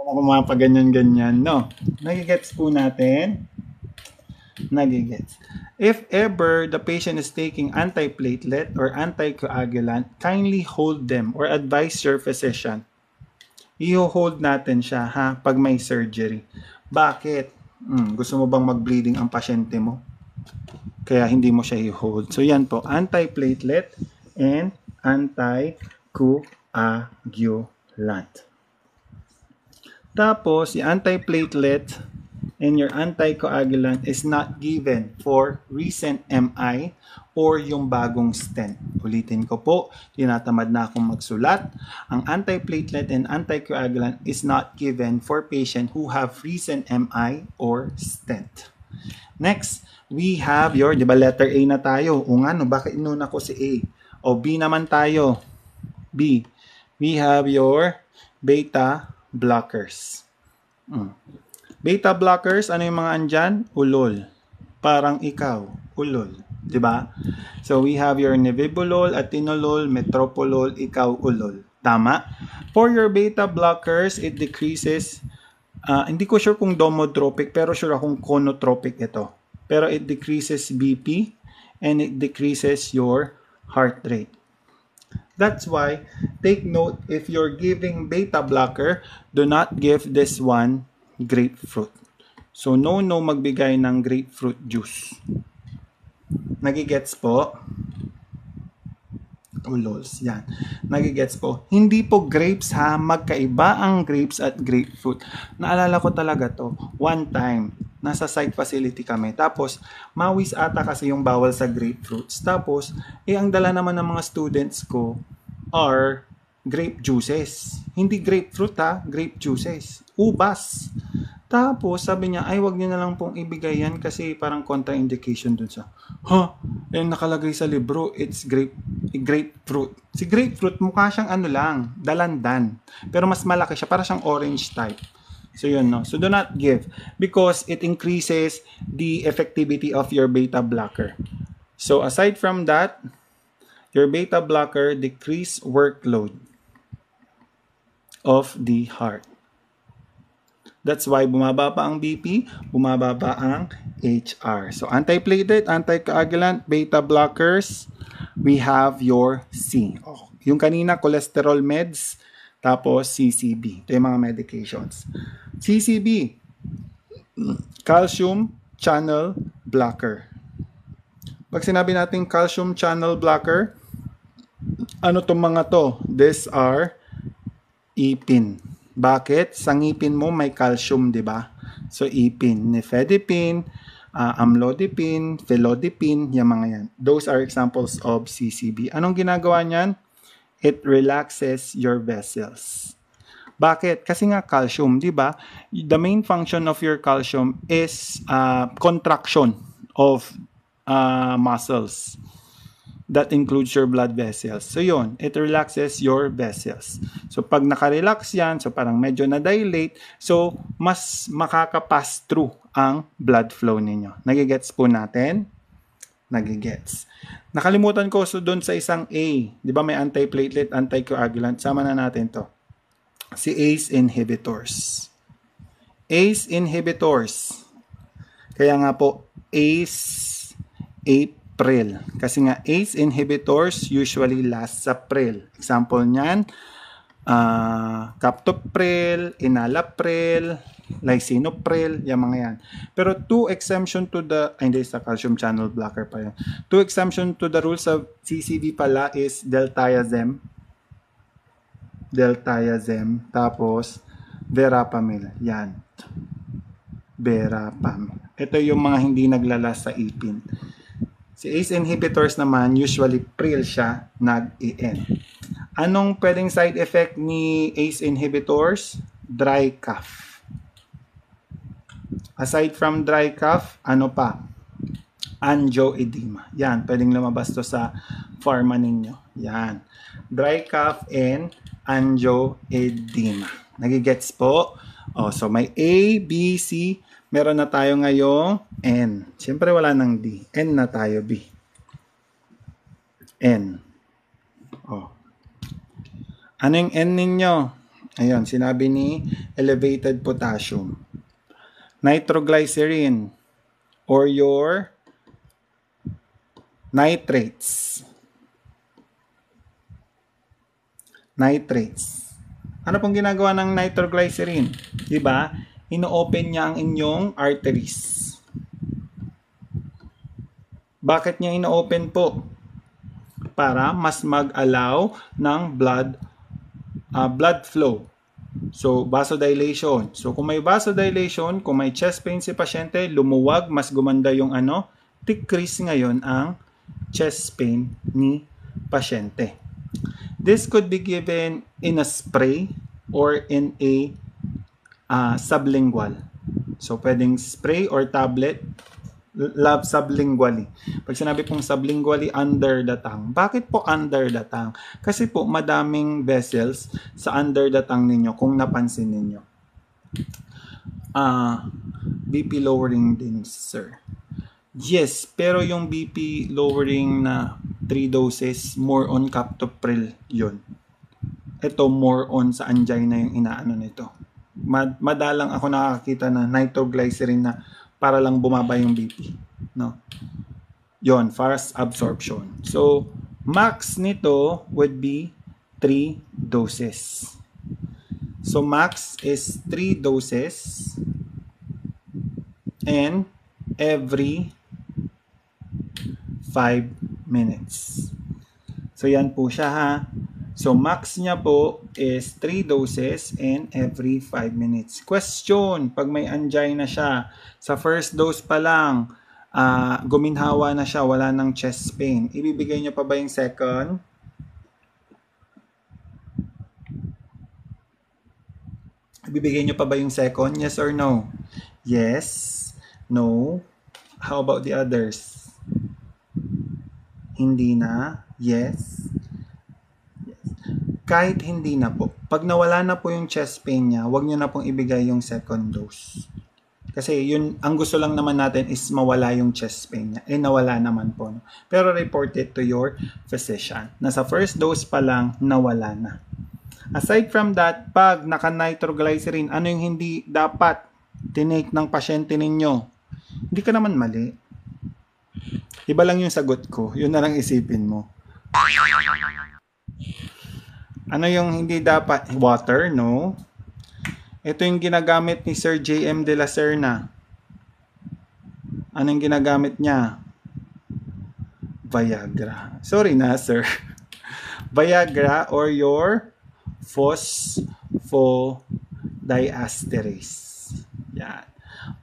Speaker 1: Ako mapaganyan-ganyan, no? Nagigets po natin. Nagigets. If ever the patient is taking antiplatelet or anticoagulant, kindly hold them or advise your physician. I-hold natin siya ha pag may surgery. Bakit? Gusto mo bang mag-bleeding ang pasyente mo? Kaya hindi mo siya i-hold. So yan po, antiplatelet and anticoagulant. Tapos, si antiplatelet and your anticoagulant is not given for recent MI or yung bagong stent. Ulitin ko po, tinatamad na akong magsulat. Ang antiplatelet and anticoagulant is not given for patient who have recent MI or stent. Next, we have your, di ba letter A na tayo? O nga, no, bakit inuna ko si A? O B naman tayo. B. We have your beta blockers. Beta blockers, ano yung mga andyan? Ulol. Parang ikaw, ulol. Diba? So, we have your nebivolol, atenolol, metoprolol, ikaw, ulol. Tama? For your beta blockers, it decreases, hindi ko sure kung domotropic, pero sure akong conotropic ito. Pero it decreases BP and it decreases your heart rate. That's why, take note, if you're giving beta blocker, do not give this one grapefruit. So, no magbigay ng grapefruit juice. Nagigets po? Ulols, yan. Nagigets po. Hindi po grapes ha, magkaiba ang grapes at grapefruit. Naalala ko talaga to. One time, nasa site facility kami. Tapos, mawis ata kasi yung bawal sa grapefruits. Tapos, ang dala naman ng mga students ko are grape juices. Hindi grapefruit ha, grape juices. Ubas. Tapos, sabi niya, ay wag niyo na lang pong ibigay yan kasi parang contraindication dun sa, nakalagay sa libro, it's grapefruit. Si grapefruit, mukha siyang ano lang, dalandan. Pero mas malaki siya, para siyang orange type. So, yun, no? So, do not give because it increases the effectivity of your beta blocker. So, aside from that, your beta blocker decrease workload of the heart. That's why bumaba pa ang BP, bumaba pa ang HR. So, antiplatelet, anticoagulant, beta blockers, we have your C. Yung kanina, cholesterol meds, tapos CCB. Ito yung mga medications. CCB, calcium channel blocker. Pag sinabi natin calcium channel blocker, ano tong mga to? These are ipin. Bakit? Sa ngipin mo may calcium, di ba? So, ipin, nifedipine, amlodipine, felodipine, yung mga yan. Those are examples of CCB. Anong ginagawa niyan? It relaxes your vessels. Bakit? Kasi nga calcium, di ba? The main function of your calcium is contraction of muscles. That includes your blood vessels. So, yun. It relaxes your vessels. So, pag nakarelax yan, so parang medyo na-dilate, so, mas makakapass through ang blood flow ninyo. Nagigets po natin? Nagigets. Nakalimutan ko so doon sa isang A. Di ba may antiplatelet, anticoagulant? Sama na natin to. Si ACE inhibitors. ACE inhibitors. Kaya nga po, ACE, April. Kasi nga, ACE inhibitors usually last sa April. Example niyan, captopril, enalapril, lisinopril, yung mga yan. Pero two exemption to the, hindi sa calcium channel blocker pa yan. Two exemption to the rules of CCB pala is deltiazem, tapos verapamil. Yan. verapam. Ito yung mga hindi naglalas sa ipin. Si ACE inhibitors naman, usually pril siya, nag-EN. Anong pwedeng side effect ni ACE inhibitors? Dry cough. Aside from dry cough, ano pa? Angioedema. Yan, pwedeng lumabas to sa pharma ninyo. Yan. Dry cough and angioedema. Nagigets po? Oh, so may A, B, C. Meron na tayo ngayong N. Siyempre wala nang D. N na tayo, B. N. Oh. Ano yung N ninyo? Ayun, sinabi ni elevated potassium. Nitroglycerin or your nitrates. Nitrates. Ano pong ginagawa ng nitroglycerin? Diba? Ino-open niya ang inyong arteries. Bakit niya ino-open po? Para mas mag-allow ng blood flow. So, vasodilation. So, kung may vasodilation, kung may chest pain si pasyente, lumuwag, mas gumanda yung decrease ngayon ang chest pain ni pasyente. This could be given in a spray or in a sublingual. So, pwedeng spray or tablet, sublingually. Pag sinabi pong sublingually, under the tongue. Bakit po under the tongue? Kasi po, madaming vessels sa under the tongue ninyo, kung napansin ninyo. BP lowering din, sir. Yes, pero yung BP lowering na 3 doses, more on captopril yun. Ito, more on sa angina yung inaano nito. Madalang ako nakakita na nitroglycerin na para lang bumaba yung BP, no? Yon, fast absorption. So, max nito would be 3 doses. So, max is 3 doses and every 5 minutes. So, yan po siya ha. So, max niya po is 3 doses and every 5 minutes. Question, pag may angina siya, sa first dose pa lang, guminhawa na siya, wala ng chest pain. Ibibigay niyo pa ba yung second? Ibibigay niyo pa ba yung second? Yes or no? Yes. No. How about the others? Hindi na. Yes. Kahit hindi na po. Pag nawala na po yung chest pain niya, huwag niyo na pong ibigay yung second dose. Kasi yun, ang gusto lang naman natin is mawala yung chest pain niya. Nawala naman po. Pero report it to your physician. Nasa first dose pa lang, nawala na. Aside from that, pag naka-nitroglycerin, ano yung hindi dapat tinake ng pasyente ninyo? Hindi ka naman mali. Iba lang yung sagot ko. Yun na lang isipin mo. Ano yung hindi dapat? Water? No. Ito yung ginagamit ni Sir J.M. de la Serna. Anong ginagamit niya? Viagra. Sorry na, sir. Viagra or your phosphodiesterase. Yan.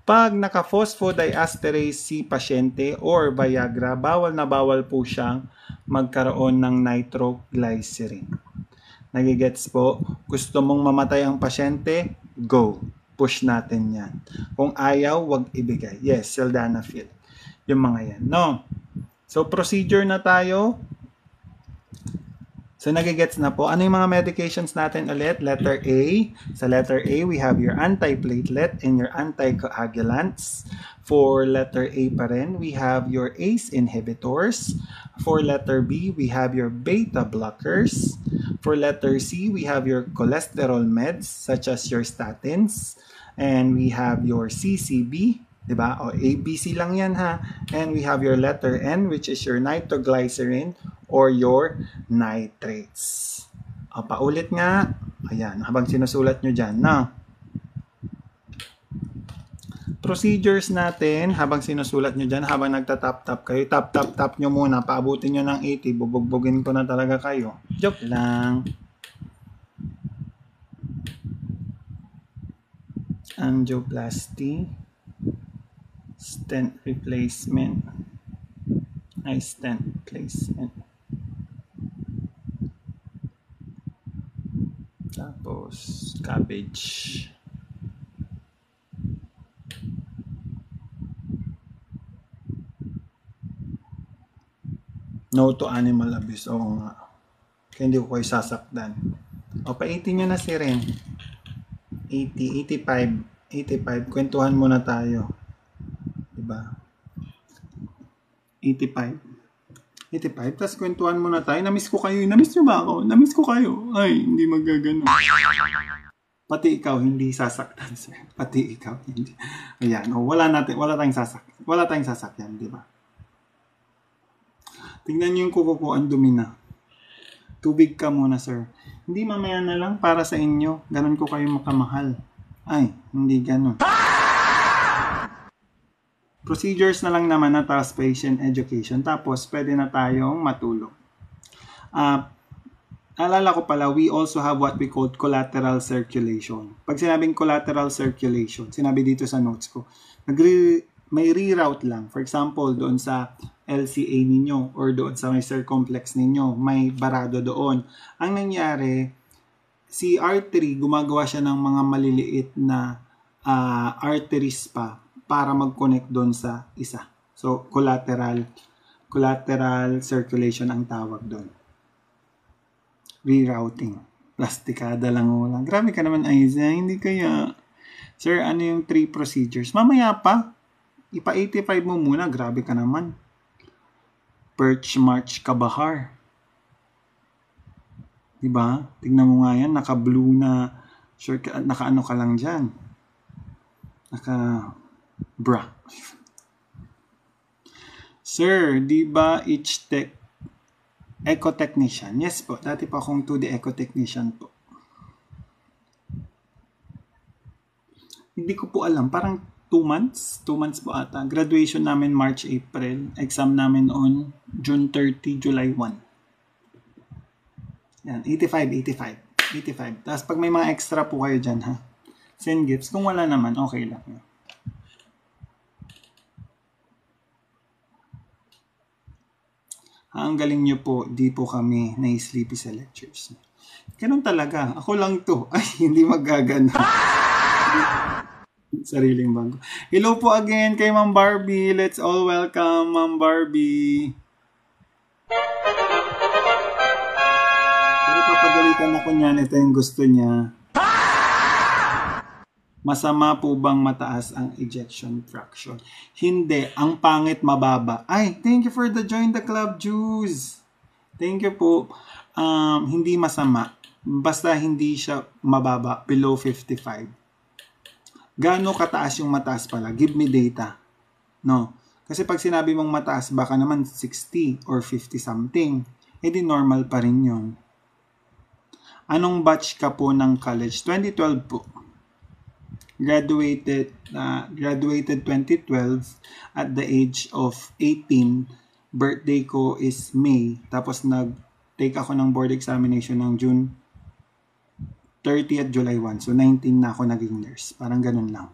Speaker 1: Pag naka-phosphodiesterase si pasyente or Viagra, bawal na bawal po siyang magkaroon ng nitroglycerin. Nagigets po? Gusto mong mamatay ang pasyente? Go. Push natin yan. Kung ayaw, wag ibigay. Yes, sildenafil. Yung mga yan. No? So, procedure na tayo. So, nagigets na po. Ano yung mga medications natin ulit? Letter A. Sa letter A, we have your antiplatelet and your anticoagulants. For letter A pa rin, we have your ACE inhibitors. For letter B, we have your beta blockers. For letter C, we have your cholesterol meds such as your statins. And we have your CCB, diba? O ABC lang yan ha. And we have your letter N, which is your nitroglycerin or your nitrates. O, paulit nga. Ayan, habang sinusulat nyo dyan, no? Procedures natin, habang sinusulat nyo dyan, habang nagtatap-tap kayo, tap-tap-tap nyo muna, paabutin nyo ng 80, bubugbugin ko na talaga kayo. Joke lang. Angioplasty. Stent replacement. Ay, stent replacement. Tapos, cabbage. No to animal abuse. Oo nga. Kaya hindi ko kayo sasaktan. O, pa-80 nyo na si Ren. 80, 85. Kwentuhan muna tayo. Diba? 85. Tapos kwentuhan muna tayo. Namiss ko kayo. Namiss nyo ba ako? Namiss ko kayo. Ay, hindi magagano. Pati ikaw, hindi sasaktan, sir. Pati ikaw, hindi. Ayan. O, wala tayong sasakyan, di ba? Tingnan nyo yung kuko ko, ang dumi na. Tubig ka muna, sir. Hindi mamaya na lang para sa inyo. Ganon ko kayo makamahal. Ay, hindi ganon. Procedures na lang naman na tapos patient education. Tapos, pwede na tayong matulog. Alala ko pala, we also have what we call collateral circulation. Pag sinabing collateral circulation, sinabi dito sa notes ko, may reroute lang. For example, doon sa LCA ninyo or doon sa may circumflex ninyo, may barado doon. Ang nangyari, si artery, gumagawa siya ng mga maliliit na arteries pa para mag-connect doon sa isa. So, collateral circulation ang tawag doon. Rerouting. Plastikada lang ulang. Grabe ka naman, Aiza. Hindi kaya. Sir, ano yung 3 procedures? Mamaya pa. Ipa-85 mo muna. Grabe ka naman. Perch March Kabahar. Diba? Tignan mo nga yan. Naka-blue na shirt. Naka-ano ka lang dyan. Naka-bra. Sir, diba each eco technician? Yes po. Dati pa akong 2D eco technician po. Hindi ko po alam. Parang 2 months? 2 months po ata. Graduation namin March, April. Exam namin on June 30, July 1. Yan. 85. Tapos pag may mga extra po kayo dyan, ha? Send gifts. Kung wala naman, okay lang. Ang galing nyo po, di po kami na-sleepy sa lectures. Ganun talaga. Ako lang to. Ay, hindi magagano. Sariling bago. Hello po again kay Ma'am Barbie. Let's all welcome Ma'am Barbie. Pero papagalitan ako niyan. Ito yung gusto niya. Masama po bang mataas ang ejection fraction? Hindi. Ang pangit mababa. Ay, thank you for the join the club, Juice. Thank you po. Hindi masama. Basta hindi siya mababa. Below 55. Gaano kataas yung mataas pala? Give me data. No. Kasi pag sinabi mong mataas, baka naman 60 or 50 something. Eh di normal pa rin yun. Anong batch ka po ng college? 2012 po. Graduated 2012 at the age of 18. Birthday ko is May. Tapos nag-take ako ng board examination ng June 30 at July 1. So 19 na ako naging nurse. Parang ganun lang.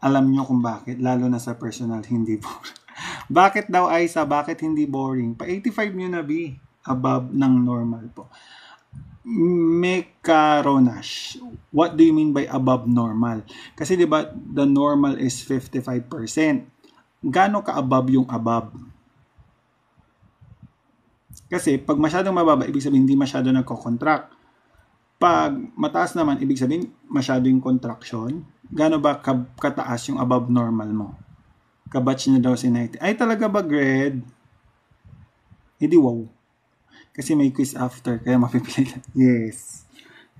Speaker 1: Alam nyo kung bakit. Lalo na sa personal, hindi boring. Bakit daw, Aiza? Bakit hindi boring? Pa 85 nyo na, B. Above ng normal po. Mekaronash. What do you mean by above normal? Kasi diba, the normal is 55%. Gaano ka above yung above? Kasi pag masyadong mababa, ibig sabihin hindi masyado nagko-contract. Pag mataas naman, ibig sabihin masyado yung contraction. Gaano ba kataas yung above normal mo? Kabatch na daw si 90. Ay talaga ba, grade? Hindi wow. Kasi may quiz after, kaya mapipilitan. Yes.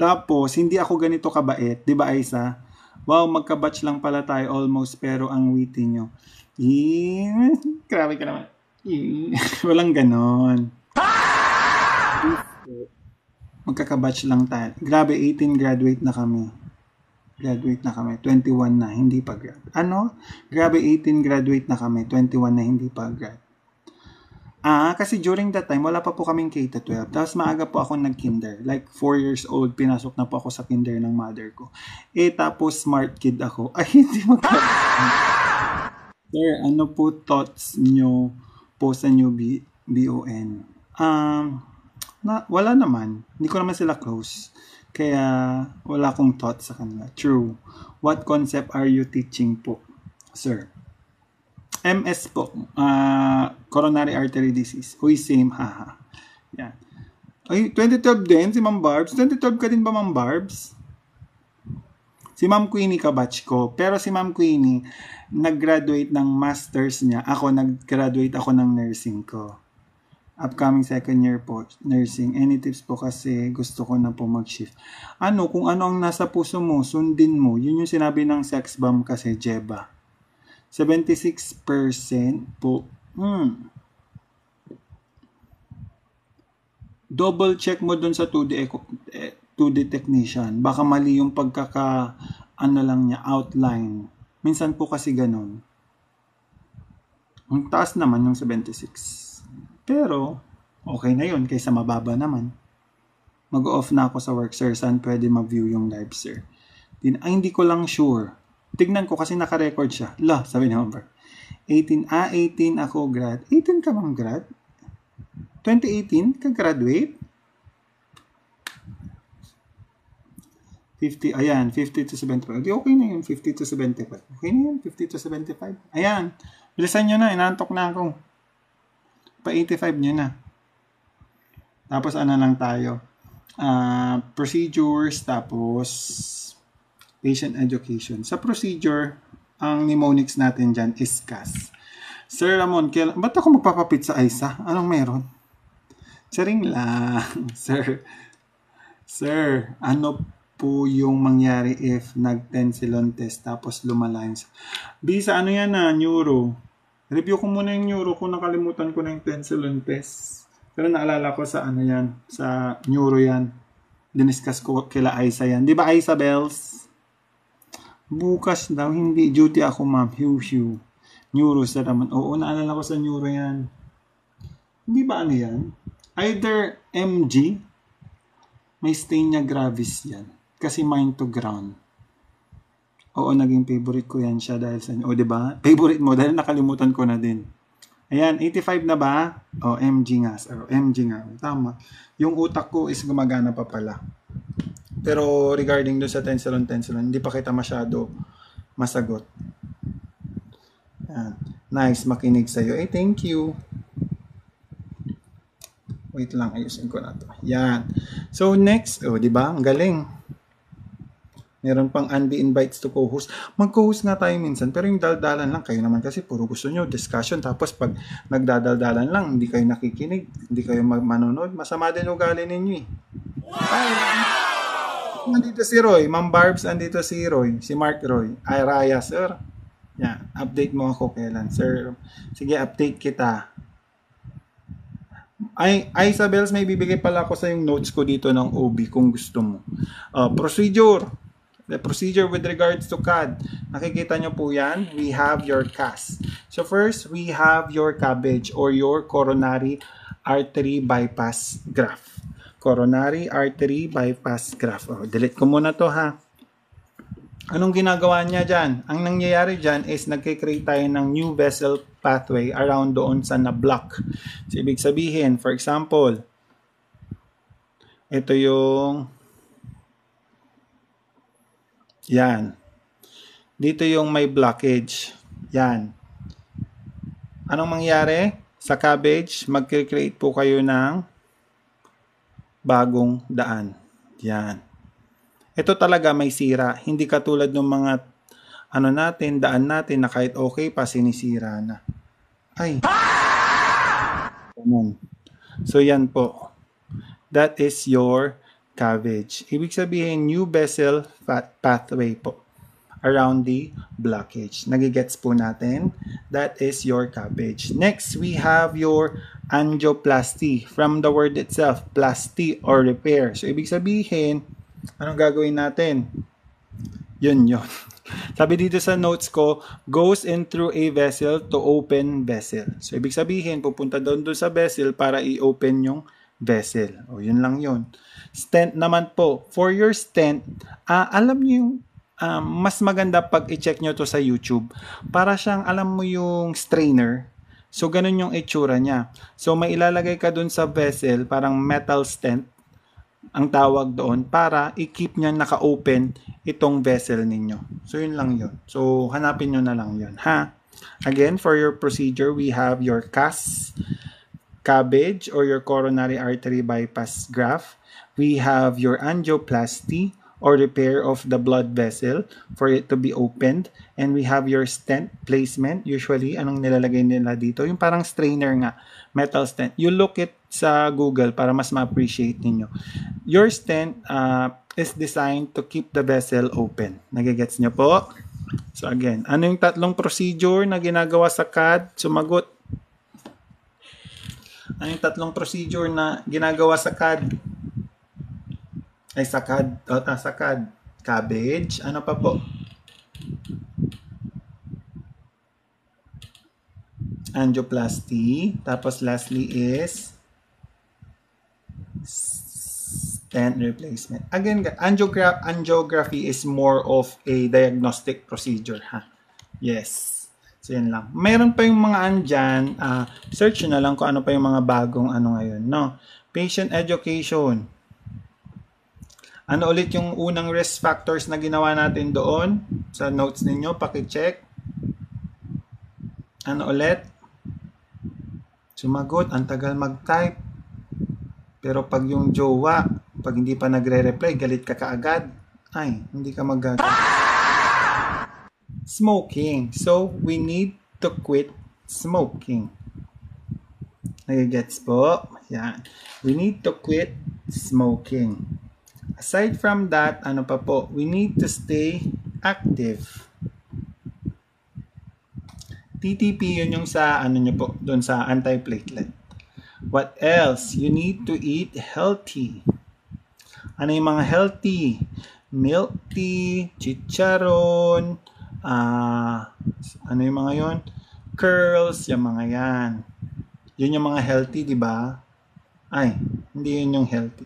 Speaker 1: Tapos, hindi ako ganito kabait. Di ba, Aiza? Wow, magka-batch lang pala tayo almost, pero ang witty nyo. Grabe ka naman. Walang ganon. Magkaka-batch lang tayo. Grabe, 18 graduate na kami. 21 na, hindi pa grad. Ano? Grabe, 18 graduate na kami. 21 na, hindi pa grad. Kasi during that time, wala pa po kaming K-12. Tapos maaga po ako nag-kinder. Like 4 years old, pinasok na po ako sa kinder ng mother ko. Tapos smart kid ako. Ay, hindi magkakaroon. Sir, ano po thoughts nyo po sa new BON? Wala naman. Hindi ko naman sila close. Kaya wala akong thoughts sa kanila. True. What concept are you teaching po, sir? MS po. Coronary artery disease. Uy, same. Haha. Yan. Ay, 2012 din si Ma'am Barbs. 2012 ka din ba, Ma'am Barbs? Si Ma'am Queenie kabatch ko. Pero si Ma'am Queenie, nag-graduate ng master's niya. Ako, nag-graduate ako ng nursing ko. Upcoming second year po, nursing. Any tips po kasi gusto ko na po mag-shift. Kung ano ang nasa puso mo, sundin mo. Yun yung sinabi ng sex bomb kasi, Jeba. 76% po. Double check mo dun sa 2D technician. Baka mali yung lang niya, outline. Minsan po kasi ganun. Ang taas naman yung 76. Pero, okay na yun kaysa mababa naman. Mag-off na ako sa work, sir. Saan pwede mag-view yung live, sir? Hindi ko lang sure. Tignan ko kasi naka-record siya. Sabi ni Homer. 18 ako grad. 18 ka bang grad? 2018 ka graduate? 50, ayan, 50 to 75. Okay na yun, 50 to 75. Okay na yun, 50 to 75. Ayan, bilisan nyo na, inantok na ako. Pa 85 nyo na. Tapos lang tayo? Procedures, tapos patient education. Sa procedure, ang mnemonics natin dyan is CAS. Sir Ramon, ba't ako magpapapit sa ISA? Anong meron? Charing lang. Sir, ano po yung mangyari if nag-tensilon test tapos lumala yung... Bisa, yan neuro. Review ko muna yung neuro kung nakalimutan ko na yung tensilon test. Pero naalala ko sa sa neuro yan. Diniscuss ko kila Aisa yan. Di ba Aisa Bells? Bukas daw, hindi. Duty ako, ma'am. Hiu. Neuro sa naman. Oo, naalala ko sa neuro yan. Hindi ba yan? Either MG, may Myasthenia gravis yan. Kasi mind to ground. Oo, naging favorite ko yan siya dahil sa... O, diba? Favorite mo dahil nakalimutan ko na din. Ayan, 85 na ba? O, MG nga. MG nga. Tama. Yung utak ko is gumagana pa pala. Pero regarding doon sa tensilon, hindi pa kita masyado masagot. Ayan. Nice, makinig sa'yo. Thank you. Wait lang, ayusin ko na to. Yan. So, next, di ba? Ang galing. Meron pang Andy invites to co-host. Mag-co-host nga tayo minsan, pero yung daldalan lang, kayo naman kasi puro gusto nyo, discussion. Tapos pag nagdadaldalan lang, hindi kayo nakikinig, hindi kayo manonood, masama din ugali ninyo eh. Wow! Andito si Roy, Ma'am Barbs, andito si Roy, si Mark Roy. Ay, Raya, sir. Yan, update mo ako kailan, sir. Sige, update kita. Isabels, may bibigay pala ako sa yung notes ko dito ng OB kung gusto mo. Procedure. The procedure with regards to CAD. Nakikita nyo po yan. We have your CAS. So first, we have your CABG or your coronary artery bypass graft. Coronary artery bypass graft. Delete ko muna to ha. Anong ginagawa niya dyan? Ang nangyayari dyan is nagkikreate tayo ng new vessel pathway around doon sa na-block. So, ibig sabihin, for example, ito yung yan. Dito yung may blockage. Yan. Anong mangyayari? Sa cabbage, mag-create po kayo ng bagong daan. Yan. Ito talaga may sira. Hindi katulad ng mga daan natin na kahit okay pa, sinisira na. Ay. So, yan po. That is your cabbage. Ibig sabihin, new vessel pathway po around the blockage. Nagigets po natin. That is your cabbage. Next, we have your angioplasty. From the word itself, plasty or repair. So, ibig sabihin, anong gagawin natin? Yun. Sabi dito sa notes ko, goes in through a vessel to open vessel. So, ibig sabihin, pupunta doon sa vessel para i-open yung vessel. Yun lang yun. Stent naman po. For your stent, alam niyo yung mas maganda pag i-check nyo to sa YouTube. Para siyang, alam mo yung strainer. So, ganun yung itsura niya. So, may ilalagay ka dun sa vessel, parang metal stent, ang tawag doon, para i-keep niya naka-open itong vessel ninyo. So, yun lang yun. So, hanapin nyo na lang yun, ha? Again, for your procedure, we have your CAS, CABG, or your coronary artery bypass graft. We have your angioplasty, or repair of the blood vessel for it to be opened. And we have your stent placement. Usually, anong nilalagay nila dito? Yung parang strainer nga, metal stent. You look it sa Google para mas ma-appreciate ninyo. Your stent is designed to keep the vessel open. Nagigets nyo po? So again, ano yung tatlong procedure na ginagawa sa CAD? Sumagot. Ano yung tatlong procedure na ginagawa sa CAD? Ay, sa CAD. Sa CAD. CABG. Ano pa po? Angioplasty. Tapos lastly is stent replacement. Again, angiography is more of a diagnostic procedure, ha? Yes. So, yan lang. Mayroon pa yung mga andyan. Search na lang kung ano pa yung mga bagong ano ngayon, no? Patient education. Ano ulit yung unang risk factors na ginawa natin doon? Sa notes ninyo, paki-check. Ano ulit? Sumagot, ang tagal mag-type. Pero pag yung jowa, pag hindi pa nagre-reply, galit ka kaagad. Ay, hindi ka magagal. Smoking. So, we need to quit smoking. Nagigets po? Yan. We need to quit smoking. Aside from that, ano pa po? We need to stay active. TTP, yun yung sa, ano nyo po, doon sa antiplatelet. What else? You need to eat healthy. Ano yung mga healthy? Milk tea, chicharon, ano yung mga yon? Curls, yung mga yan. Yun yung mga healthy, di ba? Ay, hindi yun yung healthy.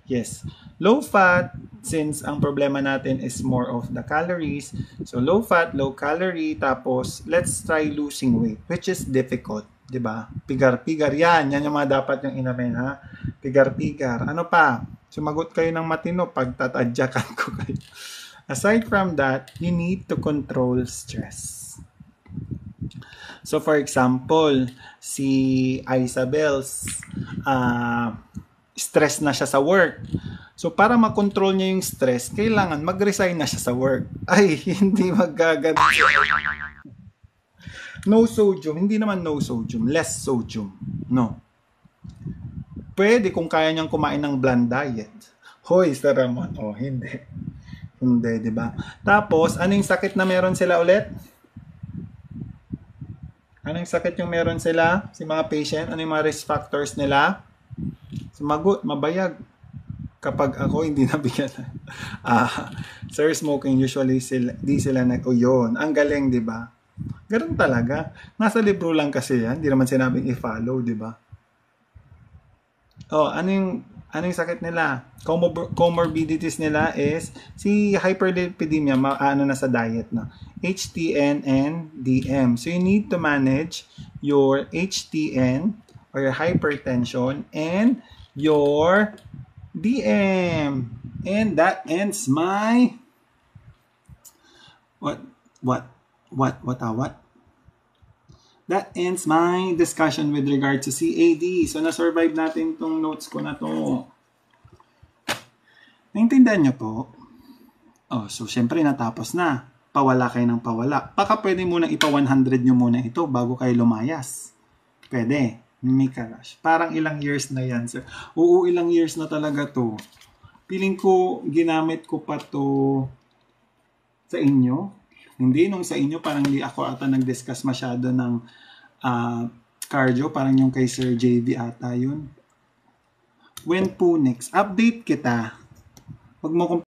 Speaker 1: Yes. Low fat, since ang problema natin is more of the calories. So, low fat, low calorie, tapos let's try losing weight, which is difficult, di ba? Pigar-pigar yan. Yan yung mga dapat yung inamin, ha? Pigar-pigar. Ano pa? Sumagot kayo ng matino pag tatadyakan ko kayo. Aside from that, you need to control stress. So, for example, si Isabel's stress na siya sa work. So, para makontrol niya yung stress, kailangan mag-resign na siya sa work. Ay, hindi magaganda. No sodium. Hindi naman no sodium. Less sodium. No. Pwede kung kaya niyang kumain ng bland diet. Hoy, Sir Ramon. Oh, hindi. Hindi, di ba? Tapos, anong sakit na meron sila ulit? Anong sakit yung meron sila? Si mga patient? Ano yung mga risk factors nila? Sumagot, mabayag. Kapag ako hindi nabigyan. Sir, smoking usually di sila yun. Ang galing, di ba? Ganun talaga. Nasa libro lang kasi yan. Hindi naman sinabing i-follow, di ba? Oh, anong sakit nila? Comorbidities nila is si hyperlipidemia, ano na sa diet na. HTN and DM. So you need to manage your HTN or your hypertension and your DM. And that ends my what? That ends my discussion with regard to CAD. So na-survive natin tong notes ko na to. Naintindihan niyo po? Oh, so syempre natapos na. Pawala kayo ng pawala. Baka pwede muna ipa-100 nyo muna ito bago kayo lumayas. Pwede. May karash. Parang ilang years na yan, sir. Oo, ilang years na talaga to. Piling ko, ginamit ko pa to sa inyo. Hindi, nung sa inyo, parang hindi ako ata nag-discuss masyado ng cardio. Parang yung kay Sir JV ata yun. When po next? Update kita. Wag mo